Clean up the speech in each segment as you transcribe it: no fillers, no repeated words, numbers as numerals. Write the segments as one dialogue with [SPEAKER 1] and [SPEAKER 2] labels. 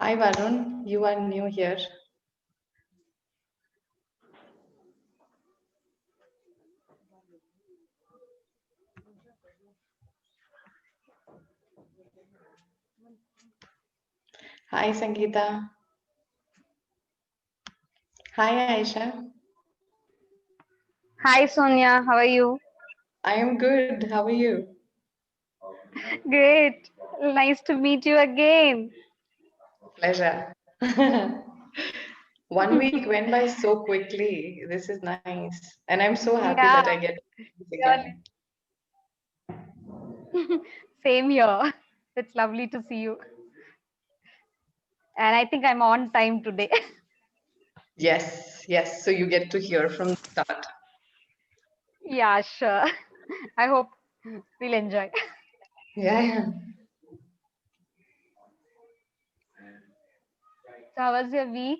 [SPEAKER 1] Hi Varun, you are new here. Hi Sangeeta. Hi Aisha.
[SPEAKER 2] Hi Sonia, how are you?
[SPEAKER 1] I am good. How are you?
[SPEAKER 2] Great. Nice to meet you again.
[SPEAKER 1] Pleasure. 1 week went by so quickly. This is nice. And I'm so happy that
[SPEAKER 2] Yeah,
[SPEAKER 1] I get this
[SPEAKER 2] really.
[SPEAKER 1] again.
[SPEAKER 2] Same here. It's lovely to see you. And I think I'm on time today.
[SPEAKER 1] Yes, yes. So you get to hear from the start.
[SPEAKER 2] Yeah, sure. I hope we'll enjoy.
[SPEAKER 1] Yeah, yeah.
[SPEAKER 2] So, how was your week?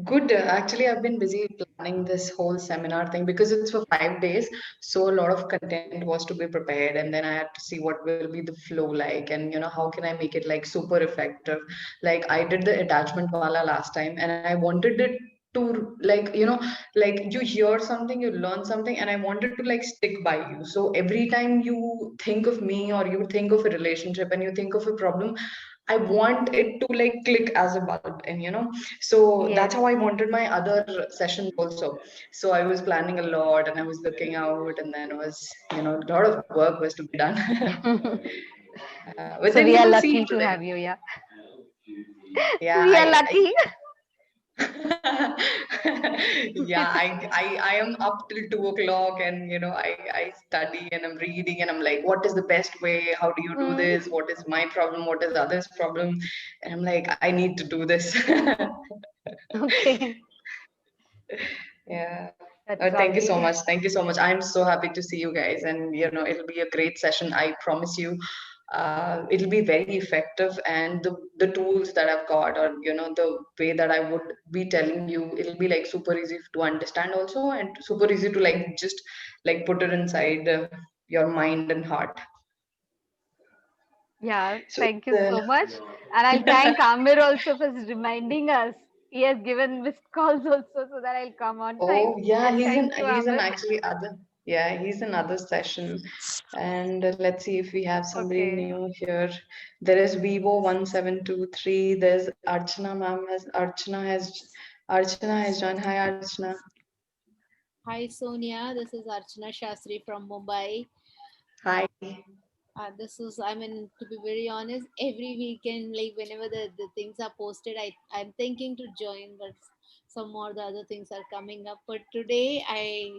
[SPEAKER 1] Good. Actually, I've been busy planning this whole seminar thing because it's for 5 days. So a lot of content was to be prepared, and then I had to see what will be the flow like, and how can I make it like super effective. Like I did the attachment wala last time, and I wanted it to like you hear something, you learn something, and I wanted to like stick by you. So every time you think of me or you think of a relationship and you think of a problem, I want it to like click as a bulb, and so that's
[SPEAKER 2] Yes.
[SPEAKER 1] how I wanted my other sessions also. So I was planning a lot and I was looking out, and then it was, a lot of work was to be done. But
[SPEAKER 2] So,
[SPEAKER 1] then
[SPEAKER 2] we
[SPEAKER 1] you
[SPEAKER 2] are
[SPEAKER 1] will see
[SPEAKER 2] lucky
[SPEAKER 1] it
[SPEAKER 2] to
[SPEAKER 1] today.
[SPEAKER 2] have you. Yeah.
[SPEAKER 1] Yeah,
[SPEAKER 2] We are lucky.
[SPEAKER 1] yeah, I am up till 2 o'clock, and I study and I'm reading and I'm like, what is the best way? How do you do
[SPEAKER 2] Hmm.
[SPEAKER 1] this? What is my problem? What is others' problem? And I'm like, I need to do this.
[SPEAKER 2] Okay.
[SPEAKER 1] Yeah.
[SPEAKER 2] That's
[SPEAKER 1] Thank you so
[SPEAKER 2] lovely.
[SPEAKER 1] much. Thank you so much. I'm so happy to see you guys, and it'll be a great session. I promise you, it'll be very effective, and the tools that I've got, or the way that I would be telling you, it'll be like super easy to understand also, and super easy to like just like put it inside your mind and heart.
[SPEAKER 2] Yeah,
[SPEAKER 1] So
[SPEAKER 2] thank you so much. And I'll thank Amir also for reminding us. He has given missed calls also so that I'll come on time.
[SPEAKER 1] Oh yeah,
[SPEAKER 2] Thank you,
[SPEAKER 1] he's an
[SPEAKER 2] Amir.
[SPEAKER 1] actually other yeah, he's another session. And let's see if we have somebody
[SPEAKER 2] Okay.
[SPEAKER 1] new here. There is Vivo 1723. There's Archana ma'am has Archana has joined. Hi Archana.
[SPEAKER 3] Hi Sonia, this is Archana Shastri from Mumbai.
[SPEAKER 1] Hi.
[SPEAKER 3] This is, I mean, to be very honest, every weekend, like whenever the things are posted, I'm thinking to join, but some more the other things are coming up. But today I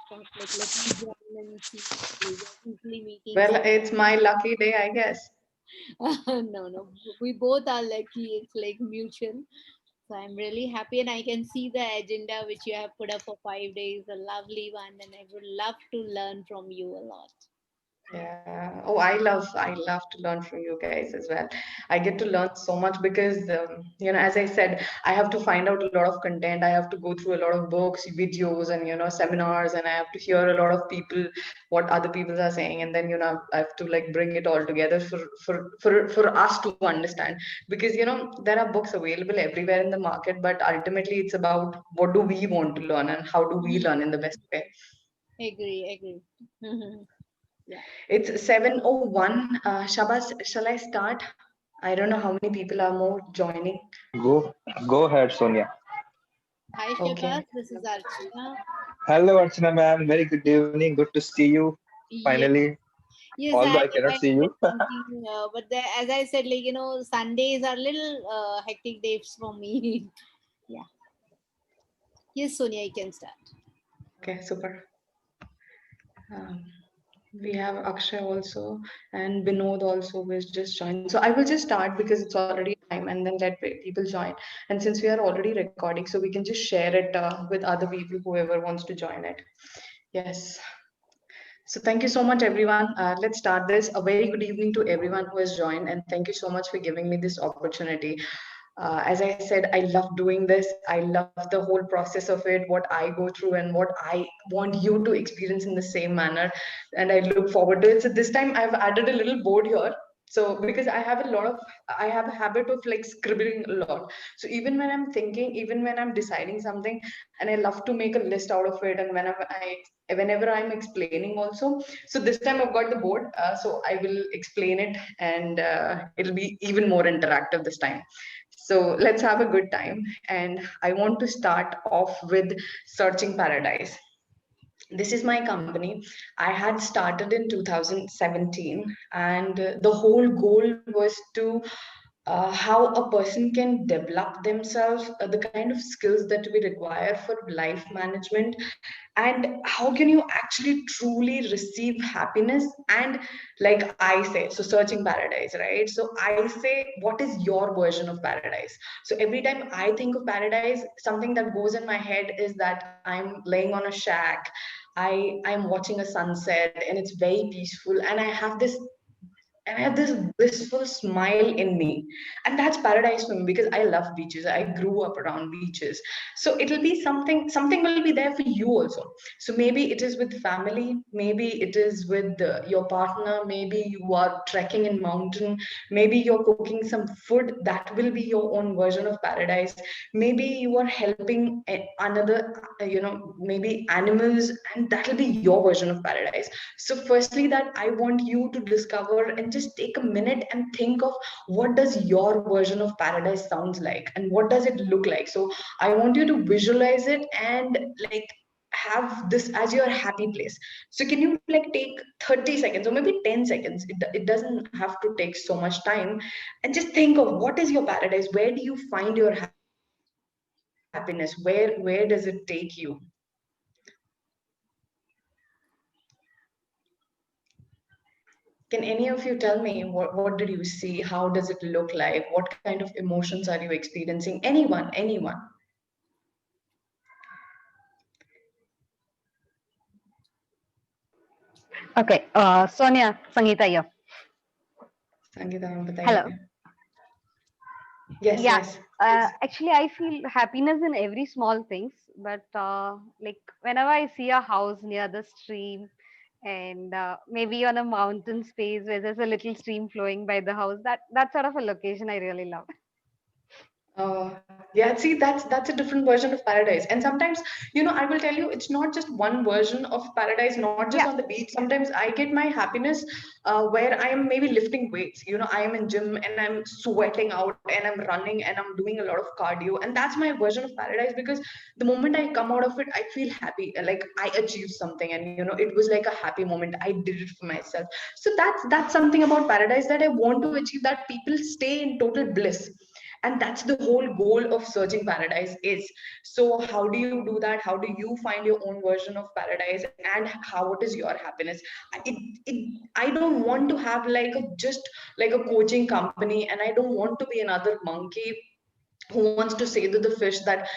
[SPEAKER 3] thought, like, let me join and see. We are weekly meetings.
[SPEAKER 1] Well, it's my lucky day, I guess.
[SPEAKER 3] No, no, we both are lucky. It's like mutual. So I'm really happy, and I can see the agenda which you have put up for 5 days, a lovely one, and I would love to learn from you a lot.
[SPEAKER 1] Yeah. Oh, I love to learn from you guys as well. I get to learn so much because, as I said, I have to find out a lot of content. I have to go through a lot of books, videos, and seminars, and I have to hear a lot of people, what other people are saying, and then I have to like bring it all together for us to understand. Because there are books available everywhere in the market, but ultimately it's about what do we want to learn and how do we
[SPEAKER 3] Mhm.
[SPEAKER 1] learn in the best way.
[SPEAKER 3] Agree, agree. Yeah.
[SPEAKER 1] It's 7:01. Shabas, shall I start? I don't know how many people are more joining.
[SPEAKER 4] Go, go ahead, Sonia.
[SPEAKER 3] Hi,
[SPEAKER 1] Okay.
[SPEAKER 3] Shabas. This is Archana.
[SPEAKER 4] Hello, Archana ma'am. Very good evening. Good to see you.
[SPEAKER 3] Yes,
[SPEAKER 4] Finally,
[SPEAKER 3] yes,
[SPEAKER 4] although I
[SPEAKER 3] I
[SPEAKER 4] cannot see
[SPEAKER 3] was
[SPEAKER 4] you.
[SPEAKER 3] thinking, but as I said, like, Sundays are little hectic days for me. Yeah. Yes, Sonia, you can start.
[SPEAKER 1] Okay, super. Um, we have Akshay also, and Binod also was just joined. So I will just start because it's already time, and then let people join. And since we are already recording, so we can just share it with other people, whoever wants to join it. Yes. So thank you so much, everyone. Let's start this. A very good evening to everyone who has joined, and thank you so much for giving me this opportunity. As I said, I love doing this. I love the whole process of it, what I go through, and what I want you to experience in the same manner. And I look forward to it. So this time I've added a little board here. So because I have a habit of like scribbling a lot. So even when I'm thinking, even when I'm deciding something, and I love to make a list out of it, and whenever I'm explaining also. So this time I've got the board, so I will explain it, and it'll be even more interactive this time. So let's have a good time, and I want to start off with Searching Paradise. This is my company. I had started in 2017, and the whole goal was to how a person can develop themselves, the kind of skills that we require for life management, and how can you actually truly receive happiness. And like I say, so searching paradise, right? So I say, what is your version of paradise? So every time I think of paradise, something that goes in my head is that I'm laying on a shack. I'm watching a sunset, and it's very peaceful, and I have this blissful smile in me. And that's paradise for me because I love beaches. I grew up around beaches. So it'll be something will be there for you also. So maybe it is with family, maybe it is with your partner, maybe you are trekking in mountain, maybe you're cooking some food that will be your own version of paradise. Maybe you are helping another, maybe animals, and that'll be your version of paradise. So firstly, that I want you to discover and just take a minute and think of what does your version of paradise sounds like and what does it look like. So I want you to visualize it and like have this as your happy place. So can you like take 30 seconds or maybe 10 seconds? It doesn't have to take so much time, and just think of what is your paradise. Where do you find your happiness? Where does it take you? Can any of you tell me what did you see? How does it look like? What kind of emotions are you experiencing? Anyone.
[SPEAKER 2] Okay, Sonia, Sangeeta here.
[SPEAKER 1] Sangeeta, आप
[SPEAKER 2] Hello.
[SPEAKER 1] बताइए. Yes,
[SPEAKER 2] Yeah,
[SPEAKER 1] yes, please.
[SPEAKER 2] actually, I feel happiness in every small things, but like whenever I see a house near the stream, and maybe on a mountain space where there's a little stream flowing by the house, that sort of a location I really love.
[SPEAKER 1] Yeah, see, that's a different version of paradise. And sometimes, I will tell you, it's not just one version of paradise, not just
[SPEAKER 2] Yeah,
[SPEAKER 1] on the beach. Sometimes I get my happiness where I am maybe lifting weights. I am in gym and I'm sweating out and I'm running and I'm doing a lot of cardio, and that's my version of paradise because the moment I come out of it, I feel happy, like I achieved something, and it was like a happy moment. I did it for myself. So that's something about paradise that I want to achieve. That people stay in total bliss, and that's the whole goal of searching paradise is. So how do you do that? How do you find your own version of paradise, and how what is your happiness? I don't want to have like just like a coaching company, and I don't want to be another monkey who wants to say to the fish that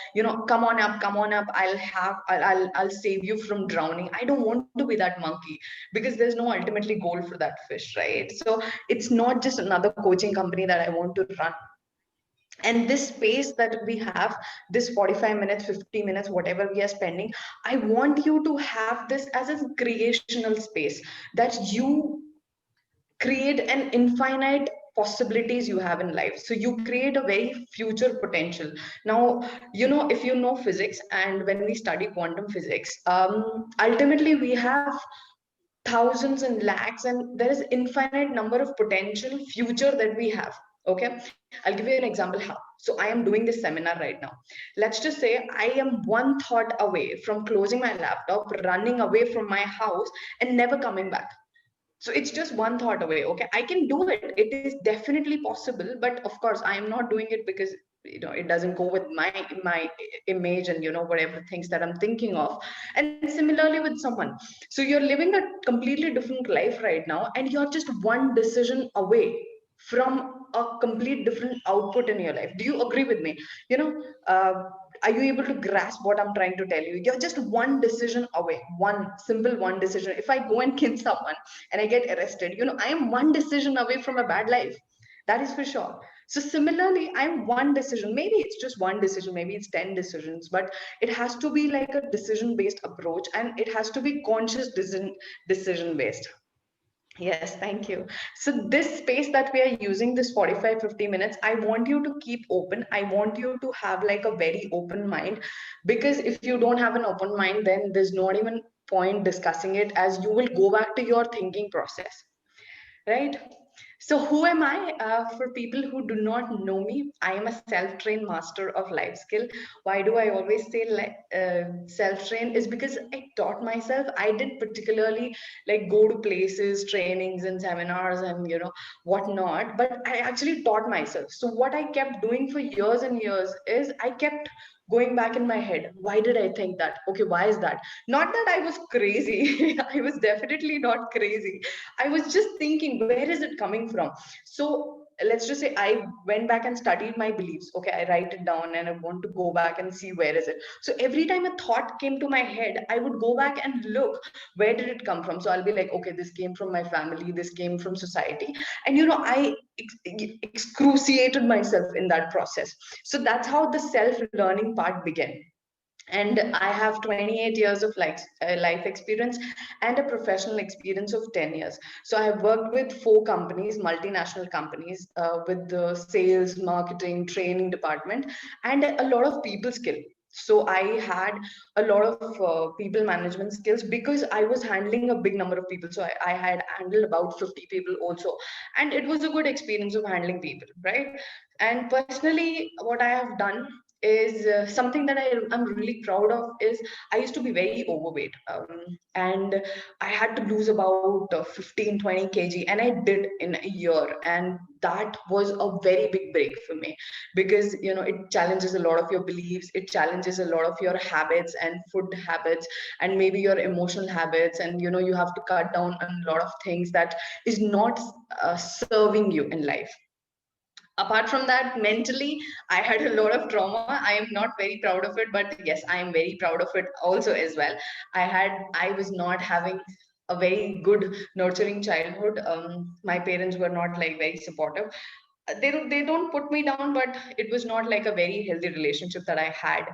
[SPEAKER 1] come on up, I'll save you from drowning. I don't want to be that monkey, because there's no ultimately goal for that fish, right? So it's not just another coaching company that I want to run. And this space that we have, this 45 minutes, 50 minutes, whatever we are spending, I want you to have this as a creational space, that you create an infinite possibilities you have in life. So you create a very future potential. Now, if you know physics, and when we study quantum physics, ultimately we have thousands and lakhs, and there is infinite number of potential future that we have. Okay, I'll give you an example how. So I am doing this seminar right now. Let's just say I am one thought away from closing my laptop, running away from my house, and never coming back. So it's just one thought away. Okay, I can do it. It is definitely possible, but of course I am not doing it because it doesn't go with my image, and whatever things that I'm thinking of. And similarly with someone. So you're living a completely different life right now, and you're just one decision away from a complete different output in your life. Do you agree with me? you know uh, are you able to grasp what I'm trying to tell you? You're just one decision away, one simple one decision. If I go and kill someone and I get arrested, I am one decision away from a bad life. That is for sure. So similarly, I'm one decision. Maybe it's just one decision, maybe it's 10 decisions, but it has to be like a decision based approach, and it has to be conscious decision based. Yes, thank you. So this space that we are using, this 45, 50 minutes, I want you to keep open. I want you to have like a very open mind, because if you don't have an open mind, then there's not even point discussing it, as you will go back to your thinking process, right? So who am I? For people who do not know me, I am a self-trained master of life skill. Why do I always say self-trained? Is because I taught myself. I did particularly like go to places, trainings, and seminars, and whatnot. But I actually taught myself. So what I kept doing for years and years is I kept going back in my head. Why did I think that? Okay, why is that? Not that I was crazy. I was definitely not crazy. I was just thinking, where is it coming from? So let's just say I went back and studied my beliefs. Okay, I write it down and I want to go back and see where is it. So every time a thought came to my head, I would go back and look, where did it come from? So I'll be like, okay, this came from my family, this came from society. And I excruciated myself in that process. So that's how the self learning part began. And I have 28 years of life experience and a professional experience of 10 years. So I have worked with 4 companies, multinational companies, with the sales, marketing, training department, and a lot of people skill. So I had a lot of people management skills because I was handling a big number of people. So I had handled about 50 people also, and it was a good experience of handling people, right? And personally, what I have done is something that I'm really proud of is I used to be very overweight, and I had to lose about 15, 20 kg, and I did in a year. And that was a very big break for me, because it challenges a lot of your beliefs, it challenges a lot of your habits and food habits, and maybe your emotional habits, and you have to cut down on a lot of things that is not serving you in life. Apart from that, mentally, I had a lot of trauma. I am not very proud of it, but yes, I am very proud of it also as well. I was not having a very good nurturing childhood. My parents were not like very supportive. They don't put me down, but it was not like a very healthy relationship that I had.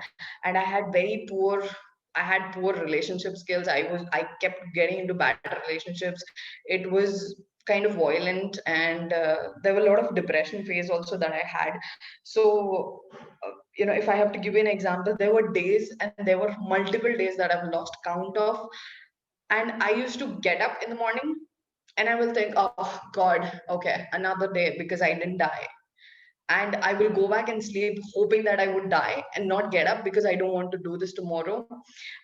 [SPEAKER 1] And I had poor relationship skills. I kept getting into bad relationships. It was kind of violent, and there were a lot of depression phase also that I had. So if I have to give you an example, there were days, and there were multiple days that I've lost count of. And I used to get up in the morning, and I will think, oh God, okay, another day, because I didn't die. And I will go back and sleep hoping that I would die and not get up, because I don't want to do this tomorrow.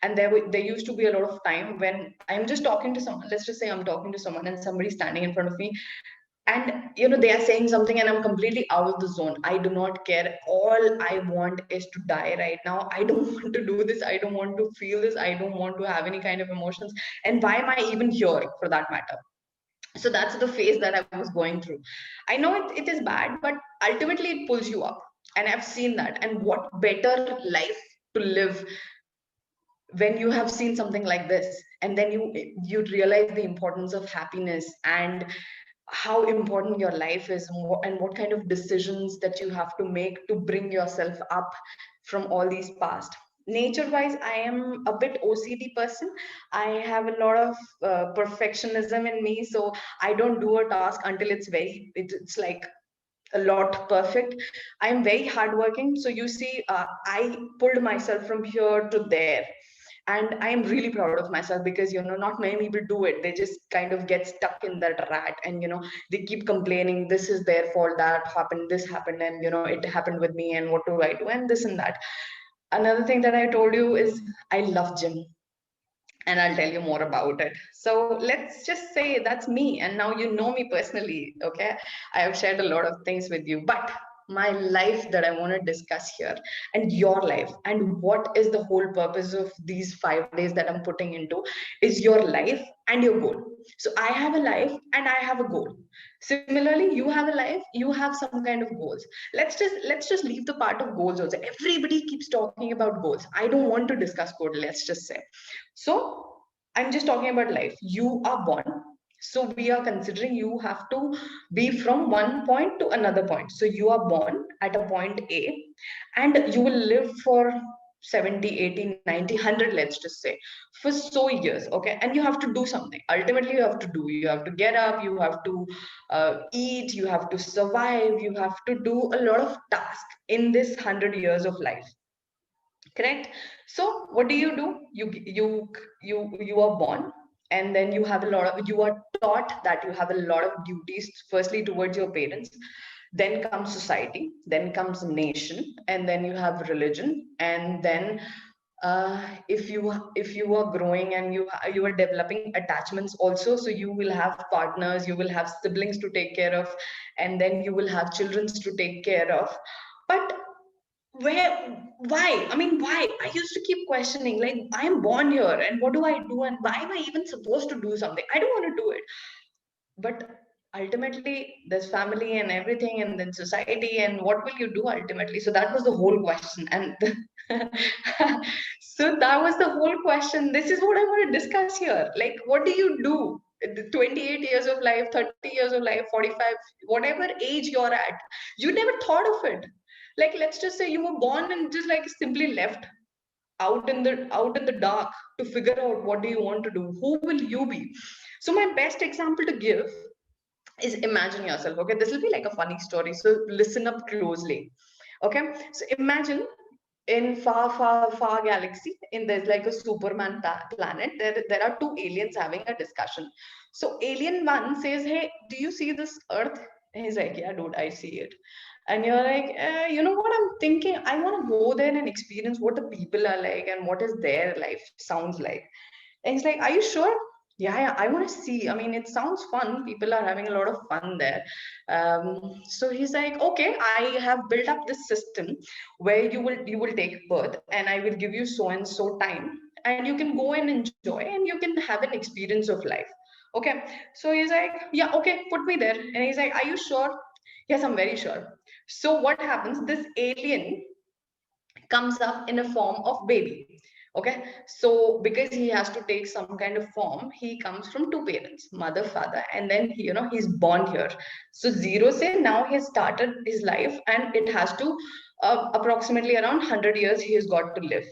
[SPEAKER 1] And there used to be a lot of time when I'm just talking to someone. Let's just say I'm talking to someone and somebody's standing in front of me, and they are saying something, and I'm completely out of the zone. I do not care. All I want is to die right now. I don't want to do this. I don't want to feel this. I don't want to have any kind of emotions. And why am I even here, for that matter? So that's the phase that I was going through. I know it is bad, but ultimately it pulls you up. And I've seen that. And what better life to live when you have seen something like this, and then you realize the importance of happiness, and how important your life is, and what kind of decisions that you have to make to bring yourself up from all these past. Nature wise, I am a bit OCD person. I have a lot of perfectionism in me, so I don't do a task until it's like a lot perfect. I am very hardworking, so you see, I pulled myself from here to there. And I am really proud of myself, because not many people do it. They just kind of get stuck in that rat, and they keep complaining, this is their fault, that happened, this happened, and it happened with me, and what do I do, and this and that. Another thing that I told you is I love gym, and I'll tell you more about it. So let's just say that's me, and now you know me personally. Okay, I have shared a lot of things with you, but my life that I want to discuss here, and your life, and what is the whole purpose of these 5 days that I'm putting into, is your life and your goal. So I have a life and I have a goal. Similarly, you have a life, you have some kind of goals. Let's just leave the part of goals also. Everybody keeps talking about goals. I don't want to discuss goal, let's just say. So I'm just talking about life. You are born. So we are considering you have to be from one point to another point. So you are born at a point A, and you will live for 70, 80, 90, 100, let's just say, for so years, okay? And you have to do something. Ultimately, you have to get up, you have to eat, you have to survive, you have to do a lot of tasks in this 100 years of life, correct? So what do? You are born, and then you are taught that you have a lot of duties, firstly towards your parents, then comes society, then comes nation, and then you have religion, and then if you are growing and you are developing attachments also, so you will have partners, you will have siblings to take care of, and then you will have children to take care of. But where, why, I mean, why? I used to keep questioning, like, I am born here, and what do I do, and why am I even supposed to do something? I don't want to do it. But ultimately there's family and everything, and then society, and what will you do ultimately? So that was the whole question. And so that was the whole question. This is what I want to discuss here. Like, what do you do? The 28 years of life, 30 years of life, 45, whatever age you're at, you never thought of it. Like, let's just say you were born and just like simply left out in the dark to figure out what do you want to do, who will you be? So my best example to give is, imagine yourself, okay? This will be like a funny story, so listen up closely, okay? So imagine, in far galaxy, in there's like a Superman planet, there are two aliens having a discussion. So alien one says, hey, do you see this earth? And he's like, yeah dude, I see it. And you're like, you know what I'm thinking, I want to go there and experience what the people are like and what is their life sounds like. And he's like, are you sure? Yeah, I want to see. I mean, it sounds fun. People are having a lot of fun there. So he's like, okay, I have built up this system where you will take birth, and I will give you so and so time, and you can go and enjoy, and you can have an experience of life. Okay. So he's like, yeah, okay, put me there. And he's like, are you sure? Yes, I'm very sure. So what happens? This alien comes up in a form of baby. Okay, so because he has to take some kind of form, he comes from two parents, mother, father, and then he's born here. So zero say now he has started his life, and it has to approximately around 100 years he has got to live.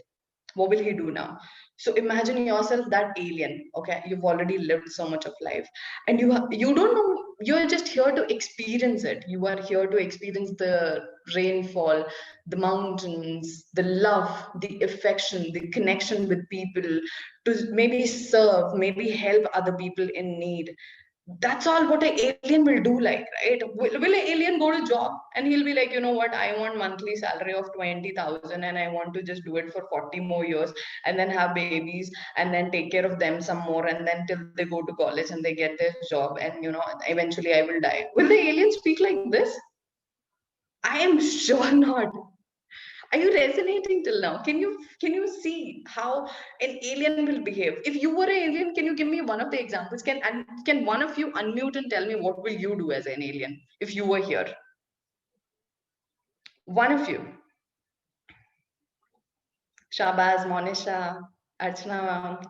[SPEAKER 1] What will he do now? So imagine yourself that alien. Okay, you've already lived so much of life, and you don't know, you're just here to experience it. You are here to experience the rainfall, the mountains, the love, the affection, the connection with people, to maybe serve, maybe help other people in need. That's all what an alien will do, like, right? Will an alien go to job and he'll be like, you know what, I want monthly salary of 20,000, and I want to just do it for 40 more years, and then have babies, and then take care of them some more, and then till they go to college and they get their job, and eventually I will die? Will the alien speak like this? I am sure not. Are you resonating till now? Can you see how an alien will behave? If you were an alien, can you give me one of the examples? Can one of you unmute and tell me what will you do as an alien if you were here? One of you. Shabaz, Monisha, Archana.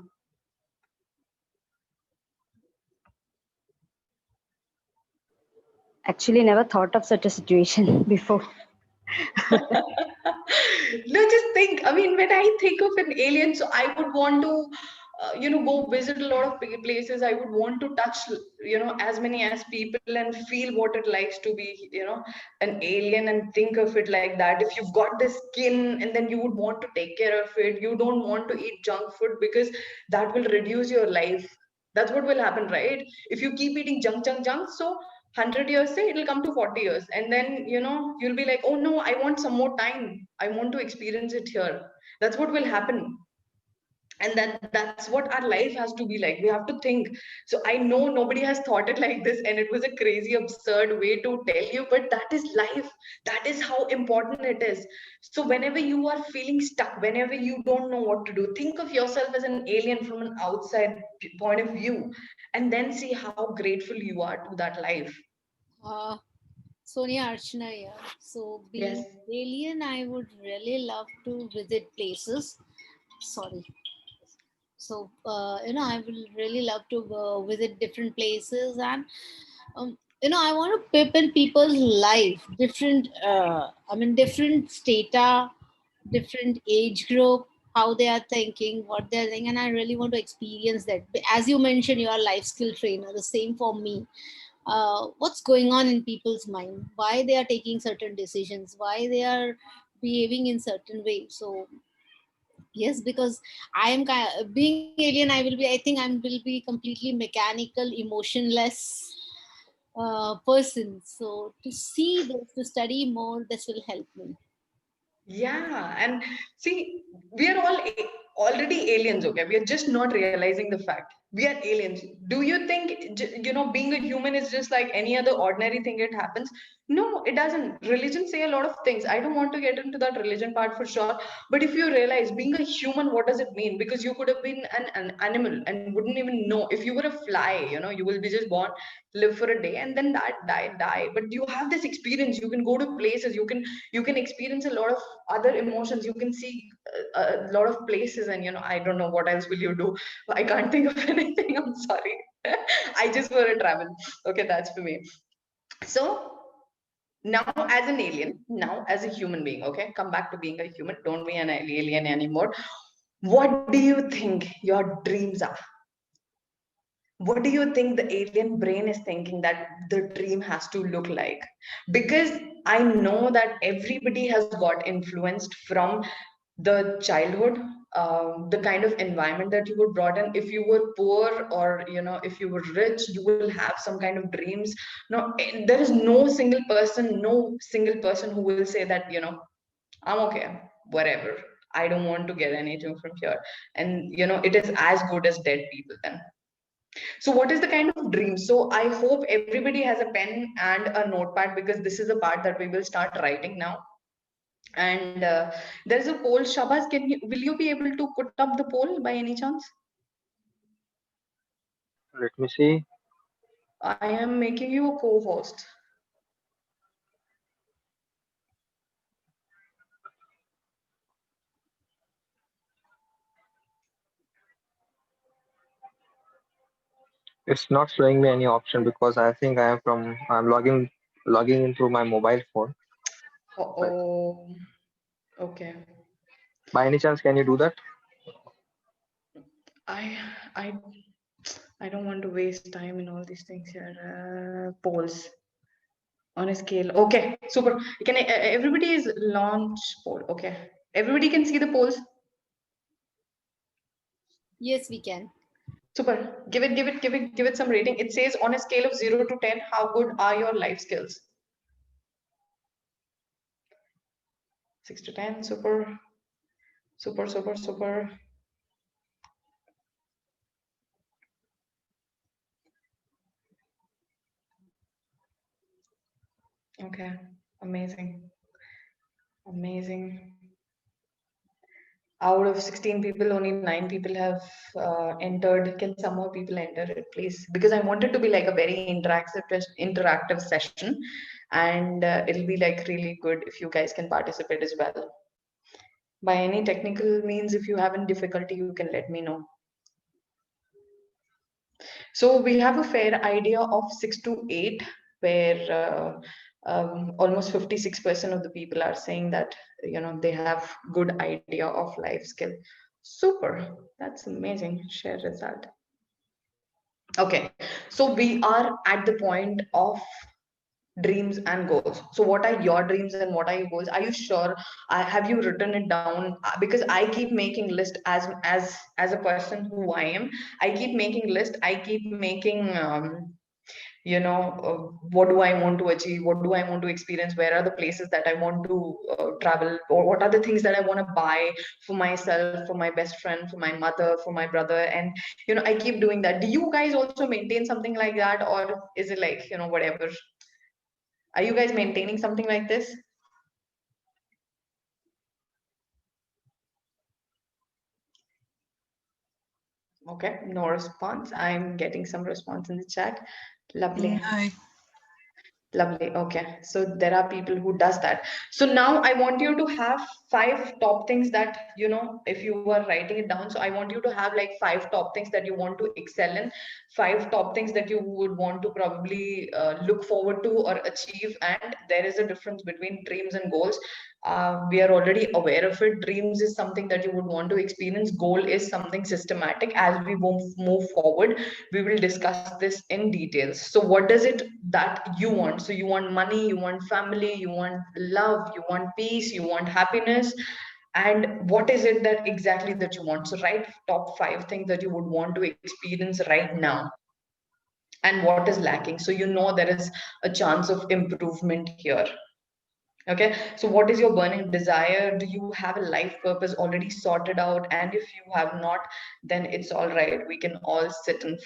[SPEAKER 2] Actually, never thought of such a situation before.
[SPEAKER 1] No, just think. I mean, when I think of an alien, so I would want to, go visit a lot of places. I would want to touch, as many as people, and feel what it likes to be, an alien, and think of it like that. If you've got the skin, and then you would want to take care of it. You don't want to eat junk food because that will reduce your life. That's what will happen, right? If you keep eating junk, so 100 years say it'll come to 40 years, and then you'll be like, oh no, I want some more time, I want to experience it here. That's what will happen. And that's what our life has to be like. We have to think. So I know nobody has thought it like this, and it was a crazy absurd way to tell you, but that is life. That is how important it is. So whenever you are feeling stuck, whenever you don't know what to do, think of yourself as an alien from an outside point of view, and then see how grateful you are to that life.
[SPEAKER 3] Uh, Sonia, Archana here. So,
[SPEAKER 1] Yes.
[SPEAKER 3] being alien, I would really love to visit places. Sorry. So, I will really love to visit different places, and I want to peep in people's life, different, different strata, different age group, how they are thinking, what they're thinking, and I really want to experience that. As you mentioned, you are a life skill trainer. The same for me. What's going on in people's mind? Why they are taking certain decisions? Why they are behaving in certain way? So yes, because I am being alien. I will be. I think I will be completely mechanical, emotionless person. So to see this, to study more, this will help me.
[SPEAKER 1] Yeah, and see, we are all already aliens, okay? We are just not realizing the fact. We are aliens. Do you think, being a human is just like any other ordinary thing it happens? No, it doesn't. Religion say a lot of things. I don't want to get into that religion part for sure. But if you realize being a human, what does it mean? Because you could have been an animal and wouldn't even know. If you were a fly, you will be just born, live for a day, and then that die. But you have this experience. You can go to places. You can experience a lot of other emotions. You can see a lot of places, and I don't know what else will you do. I can't think of anything. I'm sorry. I just want to travel. Okay, that's for me. So now as an alien, now as a human being, okay, come back to being a human, don't be an alien anymore. What do you think your dreams are? What do you think the alien brain is thinking that the dream has to look like? Because I know that everybody has got influenced from the childhood, the kind of environment that you were brought in. If you were poor, or if you were rich, you will have some kind of dreams. No, there is no single person who will say that, I'm okay, whatever, I don't want to get anything from here. And it is as good as dead people then. So, what is the kind of dream? So, I hope everybody has a pen and a notepad, because this is the part that we will start writing now. And there's a poll. Shabaz, will you be able to put up the poll by any chance?
[SPEAKER 4] Let me see.
[SPEAKER 1] I am making you a co-host.
[SPEAKER 4] It's not showing me any option because I think I'm logging in through my mobile phone. But
[SPEAKER 1] Oh, okay.
[SPEAKER 4] by any chance, can you do that?
[SPEAKER 1] I I I don't want to waste time in all these things here. Polls on a scale. Okay, super. Everybody is launch poll. Okay, everybody can see the polls.
[SPEAKER 3] Yes, we can.
[SPEAKER 1] Super. Give it some rating. It says on a scale of 0 to 10, how good are your life skills? 6 to 10. Super. Super. Super. Super. Okay. Amazing. Amazing. Out of 16 people, only 9 people have entered. Can some more people enter it, please? Because I want it to be like a very interactive session, and it'll be like really good if you guys can participate as well. By any technical means, if you have any difficulty, you can let me know. So we have a fair idea of 6 to 8, where almost 56% of the people are saying that they have good idea of life skill. Super, that's amazing. Share result. Okay, so we are at the point of dreams and goals. So what are your dreams and what are your goals? Are you sure? Have you written it down? Because I keep making list as a person who I am. I keep making list. I keep making what do I want to achieve, what do I want to experience, where are the places that I want to travel, or what are the things that I want to buy for myself, for my best friend, for my mother, for my brother. And I keep doing that. Do you guys also maintain something like that, or is it like whatever? Are you guys maintaining something like this? Okay, no response. I'm getting some response in the chat. Lovely.
[SPEAKER 5] Hi.
[SPEAKER 1] Lovely. Okay. So there are people who does that. So now I want you to have five top things that, if you were writing it down, so I want you to have like five top things that you want to excel in, five top things that you would want to probably look forward to or achieve. And there is a difference between dreams and goals. We are already aware of it. Dreams is something that you would want to experience. Goal is something systematic. As we move forward, we will discuss this in details. So what does it that you want? So you want money, you want family, you want love, you want peace, you want happiness. And what is it that exactly that you want? So write top five things that you would want to experience right now, and what is lacking, so you know there is a chance of improvement here. Okay, so what is your burning desire? Do you have a life purpose already sorted out? And if you have not, then it's all right. We can all sit and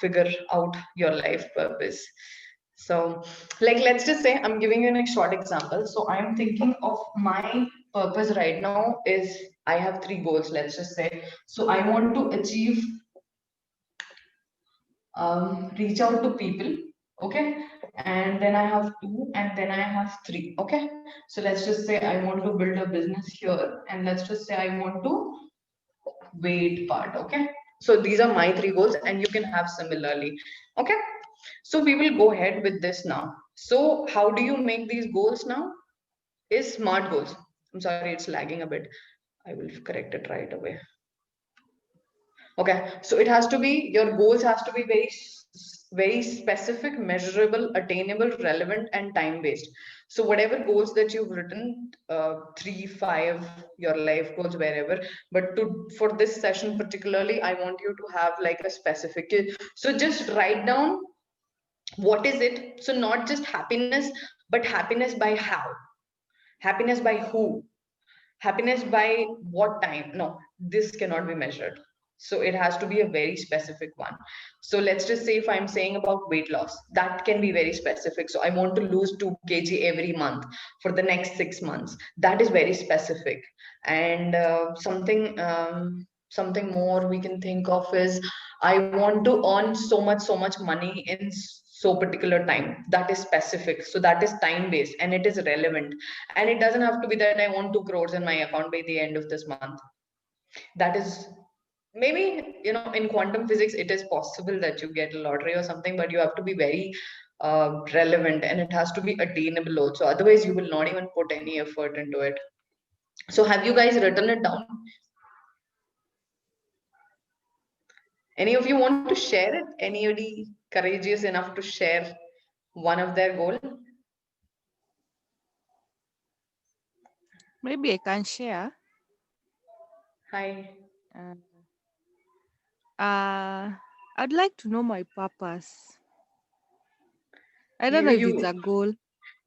[SPEAKER 1] figure out your life purpose. So, like, let's just say I'm giving you a short example. So I'm thinking of my purpose right now is I have three goals. Let's just say. So I want to achieve reach out to people. Okay, and then I have two, and then I have three. Okay, so let's just say I want to build a business here, and let's just say I want to wait part. Okay, so these are my three goals, and you can have similarly. Okay, so we will go ahead with this now. So how do you make these goals now? Is smart goals. I'm sorry, it's lagging a bit. I will correct it right away. Okay, so it has to be, your goals has to be very specific, measurable, attainable, relevant, and time based. So whatever goals that you've written, 3, 5, your life goals, wherever. But for this session particularly, I want you to have like a specific. So just write down what is it. So not just happiness, but happiness by how, happiness by who, happiness by what time. No, this cannot be measured. So it has to be a very specific one. So let's just say if I'm saying about weight loss, that can be very specific. So I want to lose 2 kg every month for the next 6 months. That is very specific. And something more we can think of is I want to earn so much money in so particular time. That is specific. So that is time based and it is relevant. And it doesn't have to be that I want 2 crores in my account by the end of this month. That is maybe, in quantum physics, it is possible that you get a lottery or something, but you have to be very relevant and it has to be attainable also. Otherwise, you will not even put any effort into it. So, have you guys written it down? Any of you want to share it? Anybody courageous enough to share one of their goal?
[SPEAKER 5] Maybe I can share.
[SPEAKER 1] Hi.
[SPEAKER 5] Uh, I'd like to know my purpose. I don't
[SPEAKER 1] You
[SPEAKER 5] know if it's
[SPEAKER 1] you
[SPEAKER 5] a goal.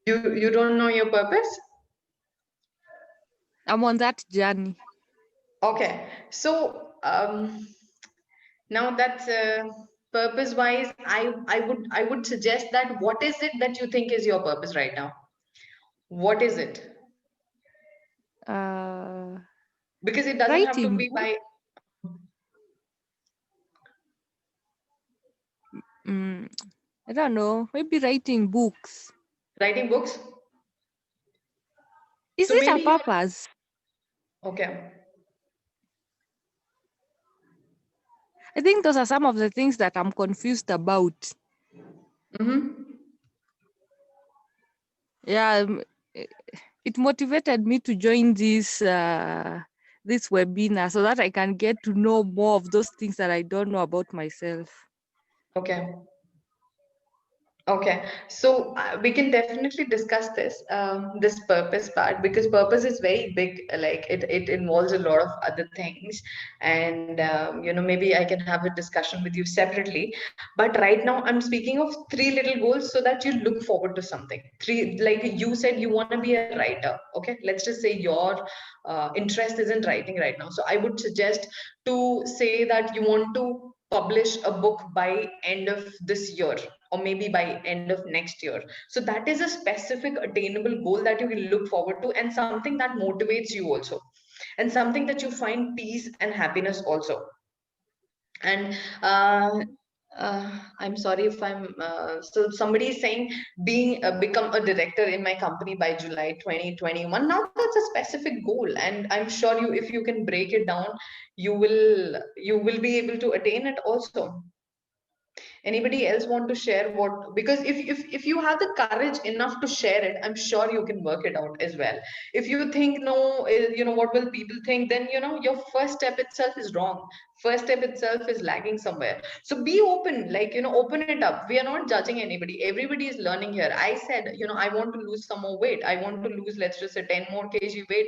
[SPEAKER 1] you don't know your purpose?
[SPEAKER 5] I'm on that journey.
[SPEAKER 1] Okay. So now that's purpose wise, I would suggest that what is it that you think is your purpose right now? What is it?
[SPEAKER 5] Uh,
[SPEAKER 1] Because it doesn't have to
[SPEAKER 5] writing
[SPEAKER 1] be
[SPEAKER 5] book.
[SPEAKER 1] by
[SPEAKER 5] Mm, I don't know. Maybe writing books.
[SPEAKER 1] writing books.
[SPEAKER 5] Is
[SPEAKER 1] So
[SPEAKER 5] it a
[SPEAKER 1] maybe you
[SPEAKER 5] purpose?
[SPEAKER 1] okay.
[SPEAKER 5] I think those are some of the things that I'm confused about.
[SPEAKER 1] Mm-hmm.
[SPEAKER 5] Yeah, it motivated me to join this webinar so that I can get to know more of those things that I don't know about myself.
[SPEAKER 1] Okay. Okay, so we can definitely discuss this purpose part, because purpose is very big. Like it involves a lot of other things, and maybe I can have a discussion with you separately. But right now, I'm speaking of three little goals so that you look forward to something. Three, like you said, you want to be a writer. Okay, let's just say your interest is in writing right now. So I would suggest to say that you want to publish a book by end of this year, or maybe by end of next year. So that is a specific attainable goal that you will look forward to, and something that motivates you also, and something that you find peace and happiness also. And I'm sorry if I'm so somebody is saying being become a director in my company by July 2021. Now that's a specific goal, and I'm sure you, if you can break it down, you will be able to attain it also. Anybody else want to share what? Because if you have the courage enough to share it, I'm sure you can work it out as well. If you think no, what will people think, then your first step itself is wrong. First step itself is lagging somewhere. So be open, like open it up. We are not judging anybody. Everybody is learning here. I said, I want to lose some more weight. I want to lose, let's just say, 10 more kg weight,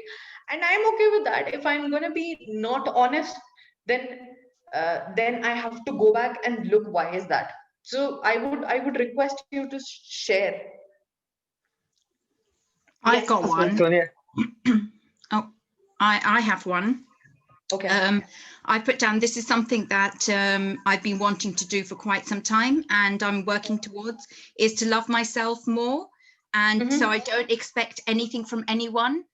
[SPEAKER 1] and I'm okay with that. If I'm gonna be not honest, then then I have to go back and look why is that. So I would request you to share.
[SPEAKER 6] I've
[SPEAKER 1] Yes,
[SPEAKER 6] got
[SPEAKER 4] So
[SPEAKER 6] one.
[SPEAKER 1] Sonia.
[SPEAKER 4] Sonia,
[SPEAKER 6] Oh, I have one.
[SPEAKER 1] Okay.
[SPEAKER 6] I put down, this is something that I've been wanting to do for quite some time and I'm working towards, is to love myself more. And so I don't expect anything from anyone.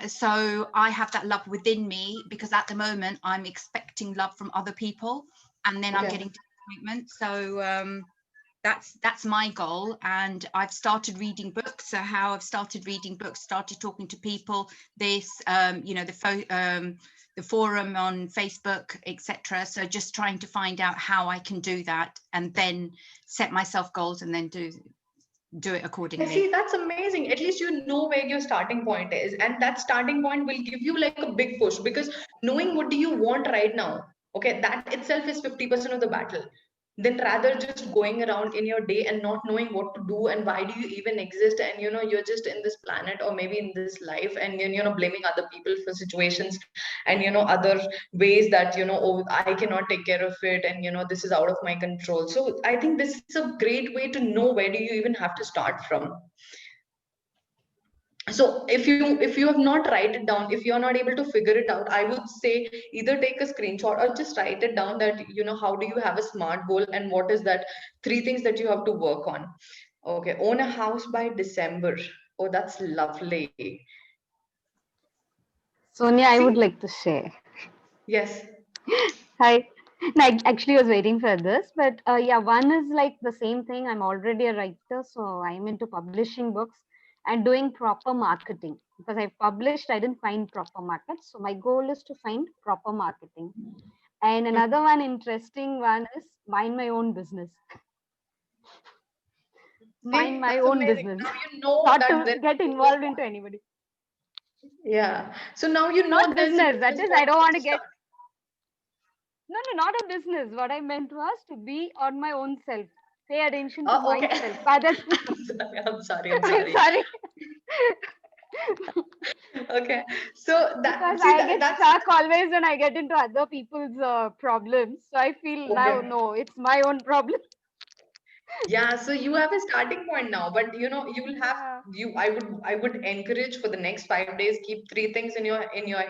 [SPEAKER 6] So I have that love within me, because at the moment I'm expecting love from other people, and then I'm
[SPEAKER 1] Okay.
[SPEAKER 6] getting disappointment. So that's my goal. And I've started reading books. So how I've started reading books, started talking to people, this the forum on Facebook, etc. So just trying to find out how I can do that, and then set myself goals and then do it
[SPEAKER 1] Yeah,
[SPEAKER 6] accordingly.
[SPEAKER 1] see, that's amazing. At least you know where your starting point is, and that starting point will give you like a big push, because knowing what do you want right now, okay, that itself is 50% of the battle. Then rather just going around in your day and not knowing what to do and why do you even exist, and you're just in this planet or maybe in this life, and then blaming other people for situations, and other ways that oh, I cannot take care of it, and this is out of my control. So I think this is a great way to know where do you even have to start from. So if you have not write it down, if you're not able to figure it out, I would say either take a screenshot or just write it down, that how do you have a smart goal and what is that three things that you have to work on. Okay, own a house by December. Oh, that's lovely.
[SPEAKER 2] Sonia, I would
[SPEAKER 1] See,
[SPEAKER 2] like to share.
[SPEAKER 1] yes.
[SPEAKER 2] Hi. No, I actually was waiting for this, but yeah, one is like the same thing. I'm already a writer, so I'm into publishing books and doing proper marketing, because I published, I didn't find proper markets. So my goal is to find proper marketing. And another one interesting one is mind my own business. Mind
[SPEAKER 1] See,
[SPEAKER 2] my
[SPEAKER 1] that's
[SPEAKER 2] own
[SPEAKER 1] amazing.
[SPEAKER 2] business,
[SPEAKER 1] Now you know
[SPEAKER 2] not
[SPEAKER 1] that
[SPEAKER 2] to
[SPEAKER 1] there
[SPEAKER 2] get
[SPEAKER 1] is no
[SPEAKER 2] involved into
[SPEAKER 1] point.
[SPEAKER 2] anybody.
[SPEAKER 1] Yeah. So now you know
[SPEAKER 2] Not
[SPEAKER 1] there's
[SPEAKER 2] business. That
[SPEAKER 1] no
[SPEAKER 2] is, I
[SPEAKER 1] point
[SPEAKER 2] don't want
[SPEAKER 1] to
[SPEAKER 2] to get.
[SPEAKER 1] start.
[SPEAKER 2] No, no, not a business. What I meant was to be on my own self, pay attention to
[SPEAKER 1] Oh, okay.
[SPEAKER 2] myself. Others,
[SPEAKER 1] I'm sorry. I'm sorry. I'm
[SPEAKER 2] I'm
[SPEAKER 1] sorry.
[SPEAKER 2] sorry,
[SPEAKER 1] Okay. So
[SPEAKER 2] because
[SPEAKER 1] that, see,
[SPEAKER 2] I
[SPEAKER 1] that
[SPEAKER 2] get
[SPEAKER 1] that's
[SPEAKER 2] stuck always when I get into other people's problems. So I feel now,
[SPEAKER 1] okay.
[SPEAKER 2] no, it's my own problem.
[SPEAKER 1] Yeah, so you have a starting point now, but you will have
[SPEAKER 2] Yeah.
[SPEAKER 1] you I would encourage for the next 5 days, keep three things in your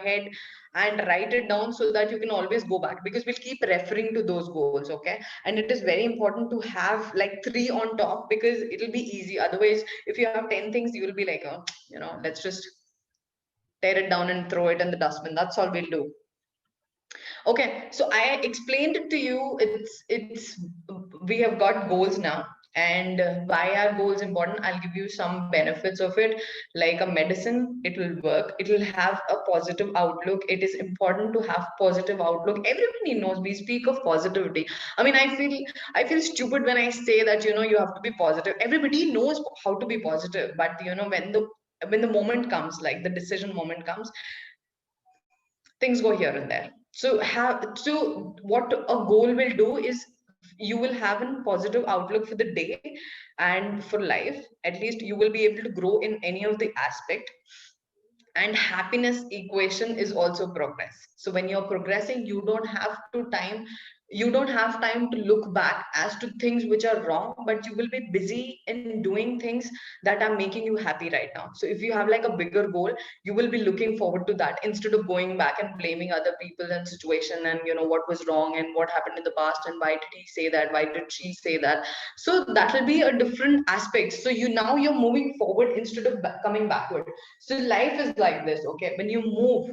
[SPEAKER 1] head and write it down so that you can always go back, because we'll keep referring to those goals, okay? And it is very important to have like three on top, because it'll be easy. Otherwise, if you have 10 things, you will be like, oh, let's just tear it down and throw it in the dustbin. That's all we'll do. Okay, so I explained it to you. It's we have got goals now, and why are goals important? I'll give you some benefits of it. Like a medicine, it will work. It will have a positive outlook. It is important to have positive outlook. Everybody knows we speak of positivity. I mean, I feel stupid when I say that you have to be positive. Everybody knows how to be positive, but when the moment comes, like the decision moment comes, things go here and there. So what a goal will do is you will have a positive outlook for the day and for life. At least you will be able to grow in any of the aspect. And happiness equation is also progress. So when you're progressing, you don't have time to look back as to things which are wrong, but you will be busy in doing things that are making you happy right now. So if you have like a bigger goal, you will be looking forward to that instead of going back and blaming other people and situation, and what was wrong and what happened in the past and why did he say that, why did she say that. So that will be a different aspect. So you're moving forward instead of coming backward. So life is like this, okay? When you move,